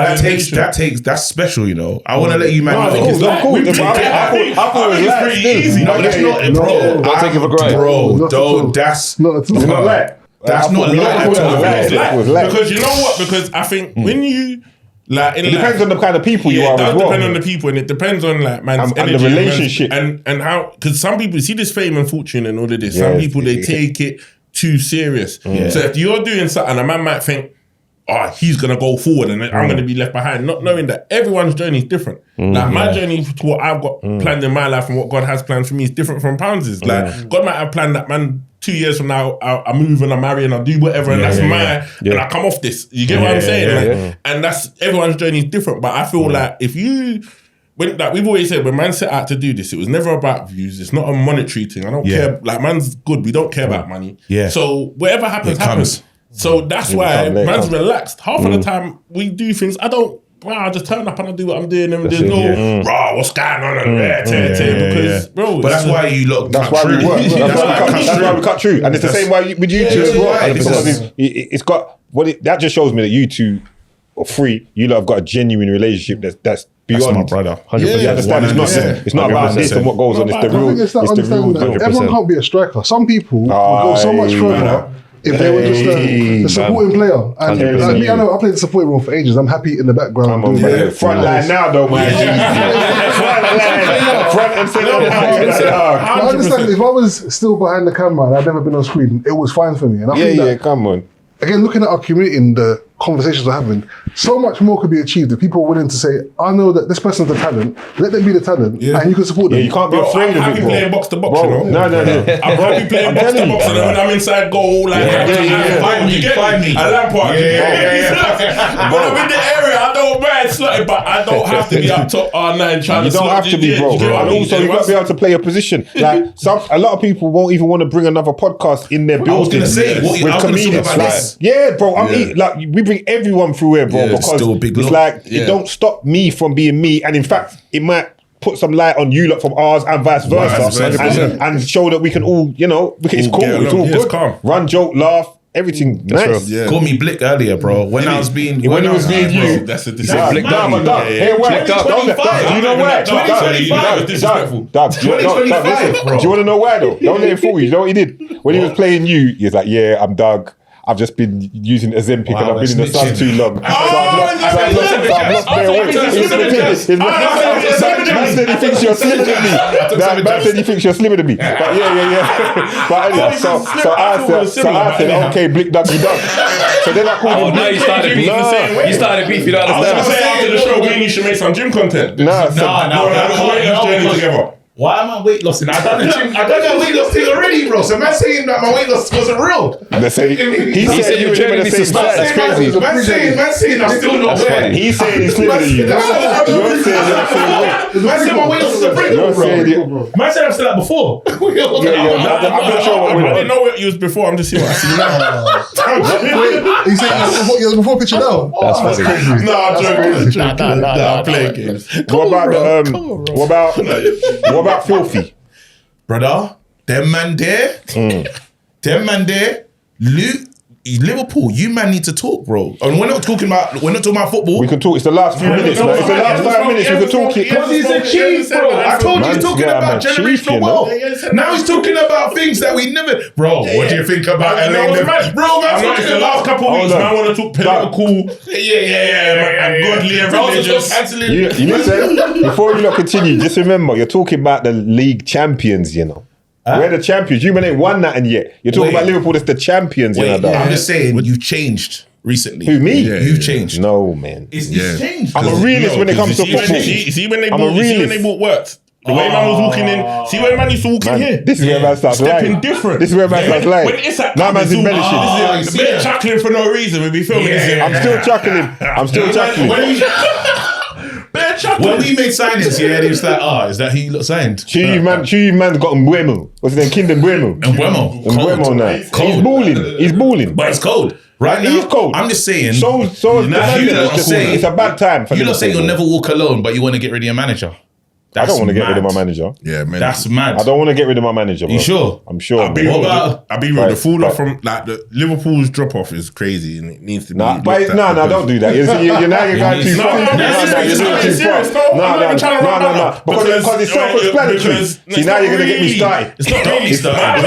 that's special, you know. I want to let you man know. I thought it was pretty easy. No, that's not, bro. Don't take it for granted. Bro, don't. That's not like. That's not like. Because you know what? Because I think when you. Like it depends on the kind of people you are as well. It does depend on the people, and it depends on like man's energy and the relationship, and how. Because some people see this fame and fortune and all of this. Some people they take it too serious. So if you're doing something, a man might think, "Oh, he's gonna go forward, and I'm gonna be left behind," not knowing that everyone's journey is different. Like my journey to what I've got planned in my life and what God has planned for me is different from Pounds'. Like God might have planned that man. 2 years from now, I move and I marry and I do whatever, and that's and I come off this. You get what I'm saying? And that's everyone's journey is different. But I feel like if you, like we've always said, when man set out to do this, it was never about views. It's not a monetary thing. I don't care. Like man's good. We don't care about money. So whatever happens. So that's why man's relaxed. Half of the time we do things. I just turn up and I do what I'm doing, and there's no what's going on and because bro. But that's why you look. That's why we work. That's why we cut through, and it's the same way with you two as well. Because it's got that just shows me that you two are free. You lot have got a genuine relationship that's beyond. That's my brother. 100%. You understand? It's not about this and what goes on. It's the real. It's the real. Everyone can't be a striker. Some people will go so much further. If they were just a supporting player. And like me, I know I played the supporting role for ages. I'm happy in the background. Front line now though, man. Front and center. I understand if I was still behind the camera and I'd never been on screen, it was fine for me. And I think that, come on. Again, looking at our community and the conversations we're having, so much more could be achieved if people are willing to say, I know that this person's the talent, let them be the talent, and you can support them. You can't be afraid of it, bro. I'm happy playing box to box, you know? No. I'm happy playing box to box, and then when I'm inside goal, like, find me. A Lampard. When I'm in the area, I don't mind slotting, but I don't have to be up top R9 trying to slot. You don't have to be, bro. And also, you've got to be able to play a position. Like, a lot of people won't even want to bring another podcast in their building. I was going to say, with comedians. Yeah, bro. We bring everyone through here, bro, because it's like it don't stop me from being me, and in fact, it might put some light on you lot from ours and vice versa, and show that we can all, it's cool, it's all good. Calm. Run, joke, laugh. Everything nice. Call me Blick earlier, bro. When he was being you, that's a disrespect. Blick Hey, wait, do you know why? 2025 disrespectful. 2025, bro. Do you want to know why though? Don't let him fool you. You know what he did? When he was playing you, he was like, "Yeah, I'm Doug. I've just been using Ozempic and I've been in the sun too long. I've lost their weight. Man said he thinks you're slimmer than me. Man said he thinks you're slimmer than me. But yeah. But anyway, so I said, okay, Blick Dougie Doug. So then I called him. Now you started beef. You started beef. You don't understand. I was going to say after the show, me and you should make some gym content. No. Together. Why am I weight lossing? I done that weight loss thing already, bro. So man saying that my weight loss wasn't real. He said you were him in the same size. That's crazy. Man saying I'm still not there. He's saying he's slimmer than you. You're saying you're the same weight. Man said my weight loss is a break, bro. Man said I'm still like before. I'm not sure what I didn't know what you was before. I'm just seeing what I see now. He said you was before picture now. That's funny. Nah, I'm joking. Nah, playing games. What about Filthy? Brother, them man there, Luke, Liverpool, you man need to talk, bro. And we're not talking about football. We can talk. It's the last few minutes, man. It's the last 5 minutes. We can talk it. Because he's a chief, bro. I told you he's talking about generational wealth. Now he's talking about things that we never. Bro, what do you think about LA? Bro, man, it's the last couple of weeks. I want to talk political. And godly and religious. You listen. Before you continue, just remember you're talking about the league champions. You know. We're the champions. You man ain't won nothing yet. You're talking about Liverpool that's the champions. I'm just saying, you've changed recently. Who, me? You've changed. No, man. It's changed. I'm a realist when it comes to football. See when they bought worked. The way man was walking in. See where man used to walk in here. This is where man starts lying. Stepping different. This is where man starts lying. When it's at now man's embellishing. This is a bit of chuckling for no reason. We'll be filming this. I'm still chuckling. When we made signings, they was like, is that who you lot signed? Chuy man's got Mbeumo. What's his name? Kinder Mbeumo. Mbeumo now. Cold. He's balling. But it's cold. Right now, he's cold. I'm just saying. So it's a bad time for you lot say you'll never walk alone, but you want to get rid of your manager. I don't want to get rid of my manager. Yeah, man. That's mad. I don't want to get rid of my manager, bro. You sure? I'm sure. I'll be real. The fall off from the Liverpool's drop off is crazy and it needs to be. No, don't do that. You're now you're going too far. No. Because it's self-explanatory. See, now you're going to get me started. It's not really started.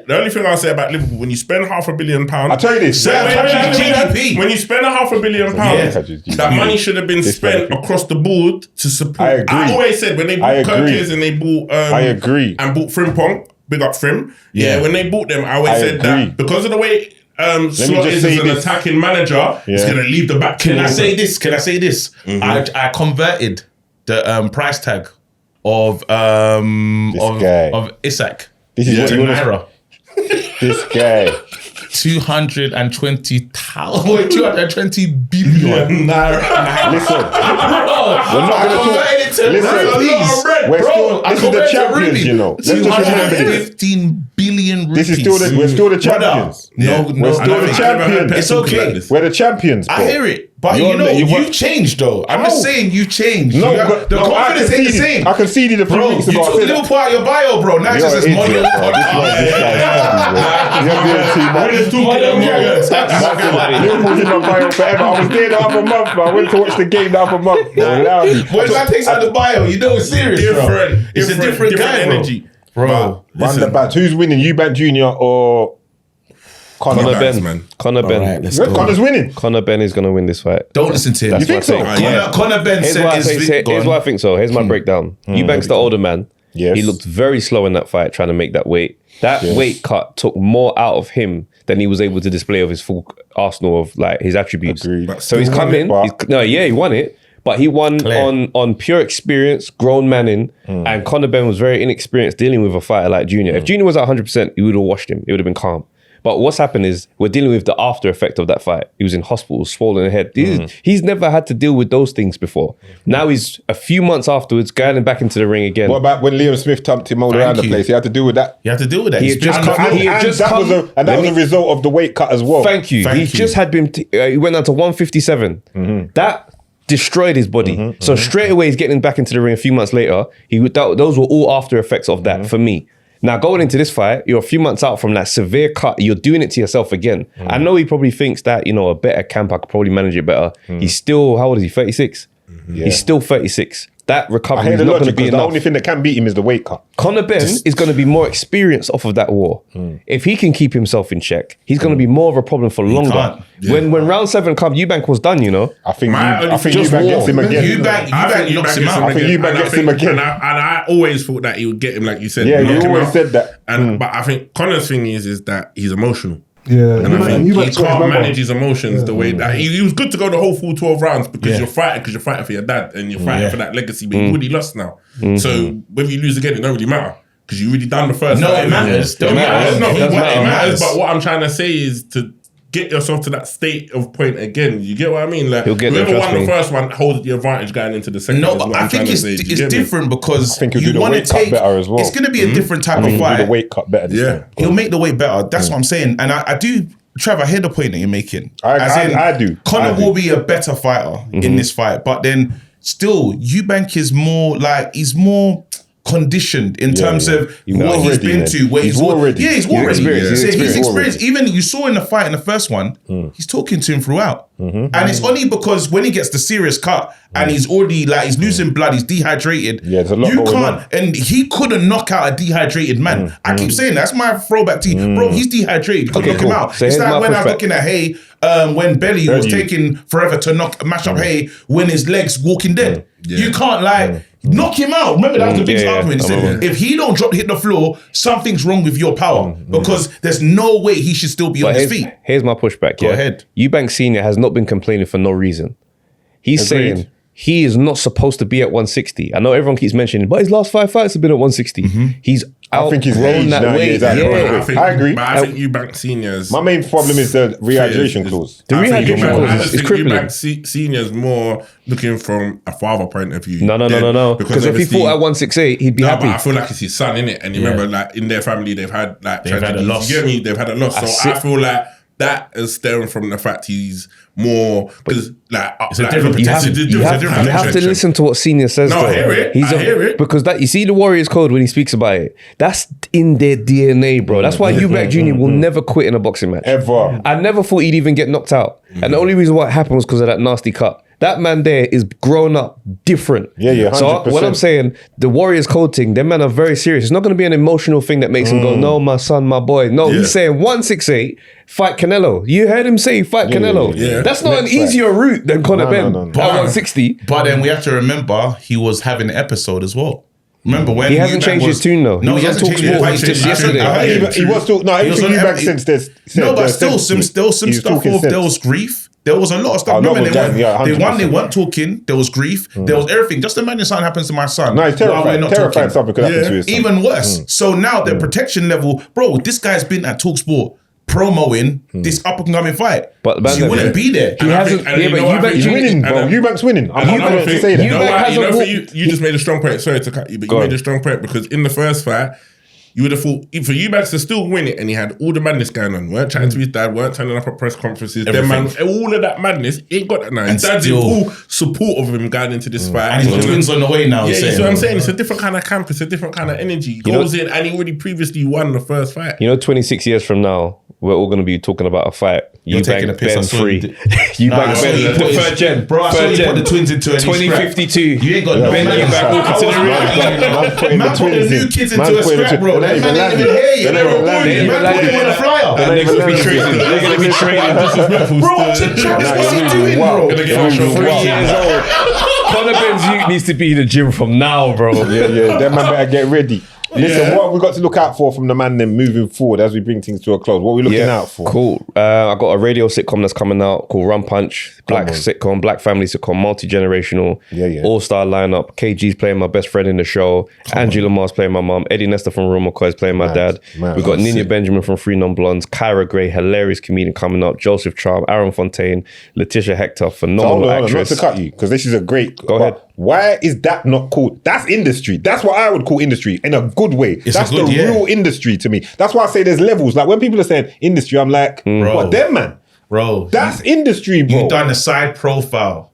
The only thing I'll say about Liverpool, when you spend £500 million, I'll tell you this. When you spend £500 million, that money should have been spent across the board to support. I always said when they bought Kirkers and they bought and bought Frimpong, big up Frim. Yeah, when they bought them, I always said that because of the way Slot is as an attacking manager, he's gonna leave the back. Can I say this? Mm-hmm. I converted the price tag of Isak. This is what you Naira. This guy. 220 billion naira. Listen, we're not going to talk. Listen, this is the champions, you know. Let's just remember this. 15 billion rupees. This is we're still the champions. We're still the champions. It's okay. We're the champions. Bro. I hear it. But you've changed though. I'm just saying you changed. No, the confidence ain't the same. I conceded a few weeks ago. You took Liverpool out your bio, bro. Now it's just this model. Liverpool's in my bio forever. I was there the other month, bro. I went to watch the game the other month. When that takes out the bio, you know it's serious, bro. It's a different guy, energy. Bro, run the bats. Who's winning? Eubank Jr. or Conor Ben? Conor Ben. Conor's winning. Conor Ben is going to win this fight. Don't listen to him. You think so? Conor Ben said here's why I think so. Here's my breakdown. Eubank's the older man. Yes. He looked very slow in that fight trying to make that weight. That weight cut took more out of him than he was able to display of his full arsenal of like his attributes. Agreed. So he's come in. He won it. But he won on pure experience, grown manning, and Conor Ben was very inexperienced dealing with a fighter like Junior. If Junior was at 100%, he would have washed him. It would have been calm. But what's happened is we're dealing with the after effect of that fight. He was in hospital, swollen head. He's never had to deal with those things before. Now he's a few months afterwards going back into the ring again. What about when Liam Smith thumped him all around the place? He had to deal with that. You have to deal with that. That was a result of the weight cut as well. Thank you. He just had been. He went down to 157. That destroyed his body. So straight away he's getting back into the ring a few months later. Those were all after effects of that for me. Now going into this fight, you're a few months out from that severe cut. You're doing it to yourself again. I know he probably thinks that, a better camp, I could probably manage it better. He's still, how old is he? 36? Yeah. He's still 36. That recovery is not going to be enough. The only thing that can beat him is the weight cut. Conor Ben is going to be more experienced off of that war. If he can keep himself in check, he's going to be more of a problem for longer. When round 7 comes, Eubank was done, I think Eubank gets him again. Eubank knocks him out. I think Eubank gets him again. And I always thought that he would get him, like you said. Yeah, you always said that. But I think Conor's thing is that he's emotional. Yeah, and I think he can't manage his emotions the way that he was good to go the whole full 12 rounds because you're fighting for your dad and you're fighting for that legacy, but you already lost now. So whether you lose again, it don't really matter because you already done the first. No, it matters. It matters. But what I'm trying to say is to get yourself to that state of point again. You get what I mean? Like whoever won the first one holds the advantage going into the second. No, but I think it's different because I think he'll do the weight cut better as well. It's going to be a different type of fight. Do the weight cut better this time. He'll make the weight better. That's what I'm saying. And I do, Trevor, I hear the point that you're making. I do. Conor will be a better fighter in this fight, but then still, Eubank is more like, he's more conditioned in terms of what he's been to, where he's war ready. Yeah, he's war ready. He's experienced. Even you saw in the fight in the first one, he's talking to him throughout. And it's only because when he gets the serious cut and he's already like he's losing blood, he's dehydrated. Yeah, there's a lot you going can't, on. and he couldn't knock out a dehydrated man. I keep saying that's my throwback to you, bro. He's dehydrated. You couldn't knock him out. So it's here's like my when I was pushback. looking at Hay, when Belly was taking forever to mash up Hay when his legs walking dead. You can't like knock him out. Remember that was the biggest argument. He said, if he don't hit the floor, something's wrong with your power because there's no way he should still be on his feet. Here's my pushback. Go ahead. Eubank Senior has not been complaining for no reason. He's saying he is not supposed to be at 160. I know everyone keeps mentioning, but his last 5 fights have been at 160. He's outgrown that weight. I agree. But I think Eubank Senior's. My main problem is the rehydration clause. The rehydration clause is crippling. Eubank Senior's more looking from a father point of view. No. Because if he fought at 168, he'd be happy. But I feel like it's his son, innit? And you remember, like in their family, they've had a loss. You get me? They've had a loss. So I feel like that is stemmed from the fact he's more because like it's a different. You have to listen to what Senior says. No, I hear it. I hear it because that you see the Warriors Code when he speaks about it. That's in their DNA, bro. That's why Eubank Jr. will never quit in a boxing match Ever. I never thought he'd even get knocked out, and the only reason why it happened was because of that nasty cut. That man there is grown up different. Yeah, 100%. So when I'm saying the Warriors Code thing, them men are very serious. It's not going to be an emotional thing that makes him go, no, my son, my boy. No, he's saying 168, fight Canelo. You heard him say fight Canelo. Yeah. That's not an easier route than Conor Benn at 160. But then we have to remember he was having an episode as well. Remember when he hasn't changed his tune though. No, he hasn't changed his tune. Just yesterday. He was still everything Eubank since there's no, but still some stuff off. There was grief. There was a lot of stuff. Remember, they weren't talking. There was grief. There was everything. Just imagine something happens to my son. No, he's terrified something could happen to his son. Even worse. So now the protection level, bro, this guy's been at TalkSport promoing this up and coming fight. But he wouldn't be there. He hasn't. But Eubank's winning, bro. Eubank's winning. I'm not to say that. You just made a strong point. Sorry to cut you, but you made a strong point because in the first fight, you would have thought for Eubanks to still win it, and he had all the madness going on. Weren't chatting to his dad, weren't turning up at press conferences. All of that madness, he ain't got that now. His dad's in full support of him going into this fight. And he's got twins on the way now. Yeah, so I'm saying it's a different kind of camp, it's a different kind of energy. He goes in and he already previously won the first fight. 26 years from now, we're all going to be talking about a fight. You're taking a piss. Ben free. Eubank Ben, the third gen. Bro, I saw you put the twins into a 2052. You ain't got no Ben Eubank walking to the ring. Man put the new kids into a scrap, bro. That man ain't even here yet. Man put him on a flyer. They're going to be trading. They're going to be trading. Bro, Travis, what's he doing, bro? 3 years old. Conor Ben's needs to be in the gym from now, bro. Yeah. That man better get ready. Listen, what have we got to look out for from the man then moving forward as we bring things to a close? What are we looking out for? Cool. I got a radio sitcom that's coming out called Run Punch. Black sitcom, black family sitcom, multi-generational, all-star lineup. KG's playing my best friend in the show. Angie Lamar's playing my mom. Eddie Nestor from Real McCoy is playing my dad. We've got Nina Benjamin from Free Non Blondes. Kyra Gray, hilarious comedian coming up. Joseph Charm, Aaron Fontaine, Letitia Hector, phenomenal actress. Not to cut you, because this is a great... Go ahead. Why is that not called? That's industry. That's what I would call industry in a good way. That's the real industry to me. That's why I say there's levels. Like when people are saying industry, I'm like, what, them, man? Bro. That's industry, bro. You done a side profile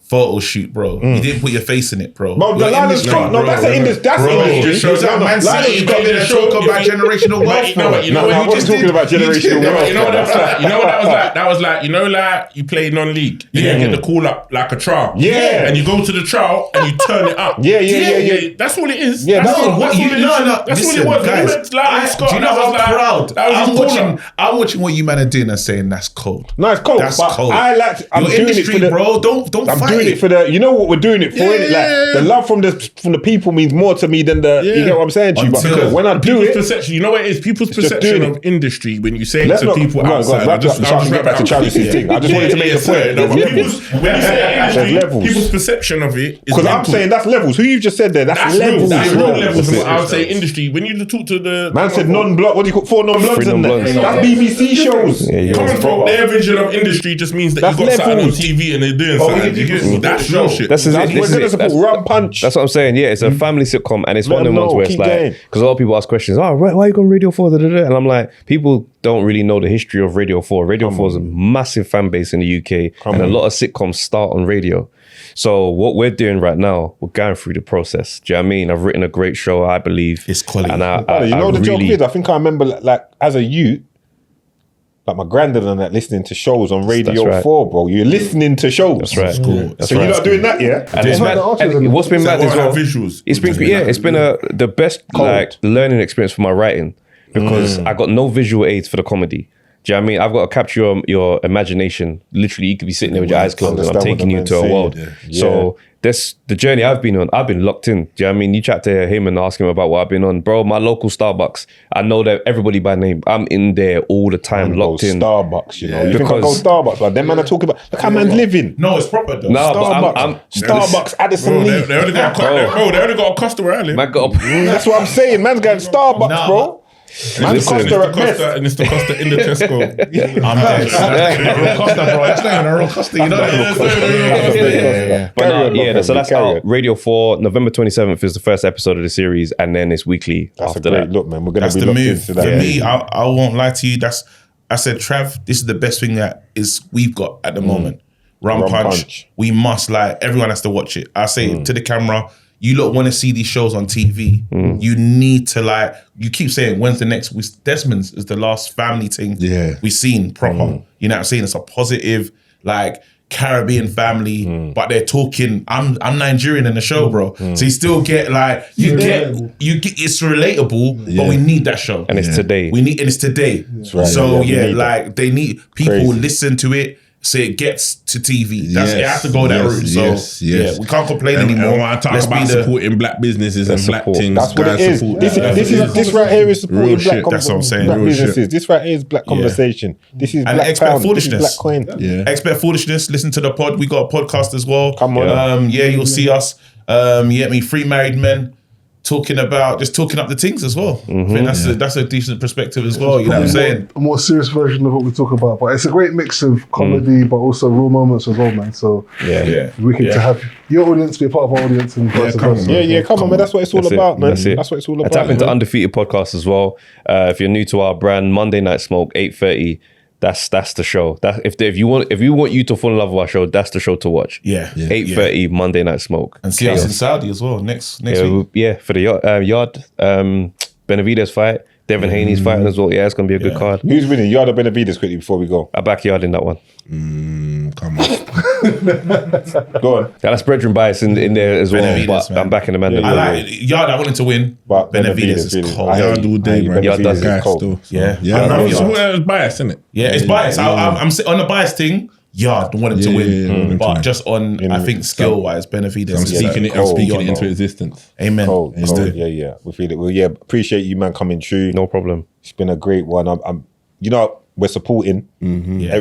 photo shoot, bro. You didn't put your face in it, bro. But the Lionel Scott, that's an industry. That's industry. Shows that Man City got in a talk about generational wealth, bro. You know what just talking about generational wealth. You know what that was like? You know what that was like? That was like, you know, like you play non-league. You get the call up like a trial. Yeah. And you go to the trial and you turn it up. Yeah. That's all it is. Yeah, that's all it was. Guys, do you know how proud I'm watching what you man are doing and saying that's cold. No, it's cold. That's cold. I'm doing it for the bro. Don't fight. Doing it for the, you know what we're doing it for, innit? Like the love from the people means more to me than the, you get what I'm saying to you? But because when I do it, perception, you know what it is? People's perception of industry when you say it to people outside. I'll just get back to Travis's thing. I just wanted to make a point. When you say industry, people's perception of it is because I'm saying that's levels. Who you've just said there, that's levels. That's real levels. I would say industry. When you talk to the man said non-block. What do you call 4 non-blocks in there? That's BBC shows. Coming from their vision of industry just means that you got something on TV and they're doing something. That's real shit. We're going to support Run Punch. That's what I'm saying. Yeah, it's a family sitcom, and it's one of them ones where it's like, because a lot of people ask questions. Oh, why are you on Radio 4? And I'm like, people don't really know the history of Radio 4. Radio 4 is a massive fan base in the UK, and a lot of sitcoms start on radio. So what we're doing right now, we're going through the process. Do you know what I mean? I've written a great show, I believe. It's quality. And the joke is, I think I remember like as a youth, like my granddad and that listening to shows on Radio 4, bro. You're listening to shows. That's right. So you're not doing that, yeah? And it's mad. And what's been mad as well, visuals. it's been the best like learning experience for my writing because I got no visual aids for the comedy. Do you know what I mean? I've got to capture your imagination. Literally, you could be sitting there with your eyes closed and I'm taking you into a world. Yeah. So that's the journey I've been on. I've been locked in. Do you know what I mean? You chat to him and ask him about what I've been on. Bro, my local Starbucks, I know that everybody by name. I'm in there all the time, locked in. Starbucks, you know. You think I go Starbucks, but them man are talking about, look how man's living. No, it's proper though. No, Starbucks, Starbucks, Addison Lee. They only got a customer early. That's what I'm saying. Man's going Starbucks, bro. Man, Costa at best. And it's the Costa in the Tesco. I'm dead. Costa, bro. It's not even a real Costa, you know? So that's out. Radio 4, November 27th is the first episode of the series, and then it's weekly after that. That's a great look, man. We're going to be locked into that. For me, I won't lie to you. I said, Trav, this is the best thing that we've got at the moment. Rum Punch. We must, everyone has to watch it. I say to the camera, you lot want to see these shows on TV. You need to you keep saying, when's the next? Desmond's is the last family thing we've seen proper. You know what I'm saying? It's a positive, Caribbean family, but they're talking, I'm Nigerian in the show, bro. So you still get you get it's relatable, but we need that show. And it's today. It's today. Right. So they need people listen to it. So it gets to TV. It has to go that route. So we can't complain anymore. And when I talk about supporting black businesses and black things, that's what it is. This right here is supporting black businesses. This right here is black conversation. This is black pound. This is black coin. Expert Foolishness. Listen to the pod. We got a podcast as well. Come on. You'll see us. Three married men. Talking up the things as well. I think that's a decent perspective as well. You know what I'm saying? A more serious version of what we talk about, but it's a great mix of comedy, but also real moments as well, man. So wicked to have your audience be a part of our audience and vice versa. Come on, man. That's what it's all about, man. That's what it's all about. Tap into Undefeated Podcast as well. If you're new to our brand, Monday Night Smoke, 8:30. That's the show. If you want you to fall in love with our show, that's the show to watch. 8:30 Monday Night Smoke. And see us in Saudi as well next week. Yeah, for the Yard Benavidez fight. Devin Haney's fighting as well. Yeah, it's gonna be a good card. Who's winning? Yard or Benavidez quickly before we go? I back Yard in that one. Come on. Go on. That's brethren bias in there as well. But man. I'm backing the man. Yard, I wanted to win, but Benavidez is cold. Yard all day, man. Yard does it cold. It's bias, isn't it? Yeah, it's bias. I'm on the bias thing. Yard wanted to win, but just on I think skill wise, Benavidez. I'm speaking it into existence. Amen. Cold. Yeah. We feel it. Well, appreciate you, man, coming through. No problem. It's been a great one. We're supporting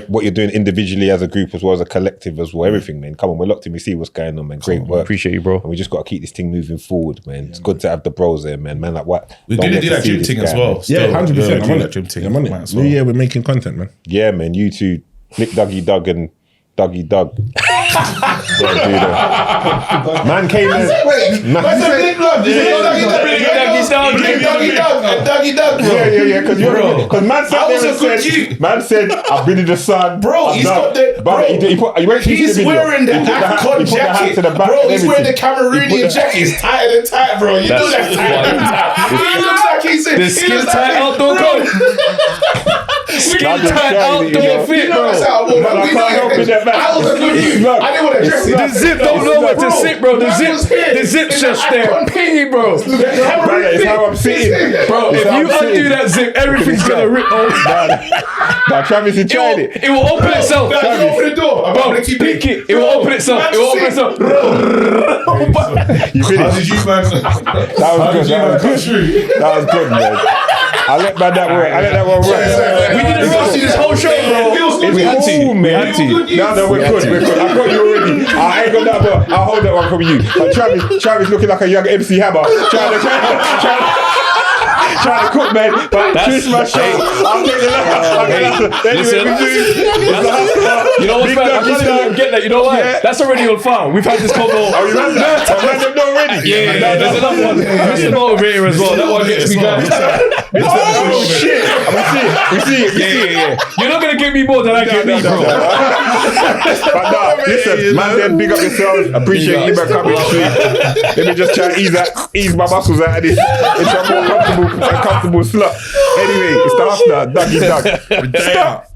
what you're doing individually as a group as well as a collective as well. Everything, man. Come on, we're locked in. We see what's going on, man. Great work. Appreciate you, bro. And we just got to keep this thing moving forward, man. It's good to have the bros there, man. Man, like what? We're going to do that gym thing as well. Yeah, 100%. I'm on that gym thing. I'm on it. Yeah, we're making content, man. Yeah, man. You two, Nick Dougie Doug and Dougie Doug. Man came in. That's a big blood. Dougie Doug, bro. Yeah. Because man sat there and said, man said, I've been in the sun. Bro, he's got the. He's wearing the Afcon jacket. Bro, he's wearing the Cameroonian jacket. It's tighter than tight, bro. You know that's tight. He looks like he's in. The skin tight outdoor coat. Skin tight outdoor fit, bro. I was with you. I didn't want to dress it. The zip don't know what to sit, bro. The zip's just there. Pee, bro. That's how I'm sitting. Bro, if you undo that zip, everything's gonna rip off. Now, Travis, he tried it. It will open itself. Open the door. Bro, pick it. It will open itself. It will open itself. You finished. That was good, man. I let that one work. We didn't rush this whole show, bro. We had to. No, we're good. I got you already. I ain't got that, but I'll hold that one from you. But Travis looking like a young MC Hammer. trying to cook, man. But twist my show. I'll take the Listen, you know what's bad? I can't even get that. You know why? Yeah. That's already on file. We've had this convo. Oh, you remember that? I read them already. Yeah, there's another one. Mr. Motivator as well. That one gets me going. Oh shit! We see it. Yeah. You're not gonna give me more than I give me, bro. But nah, listen, man, then big up yourselves. Appreciate you man coming through. Let me just try and ease my muscles out of this. It's a more comfortable slot. Anyway, it's the Hustler, Dougie Doug. Stop.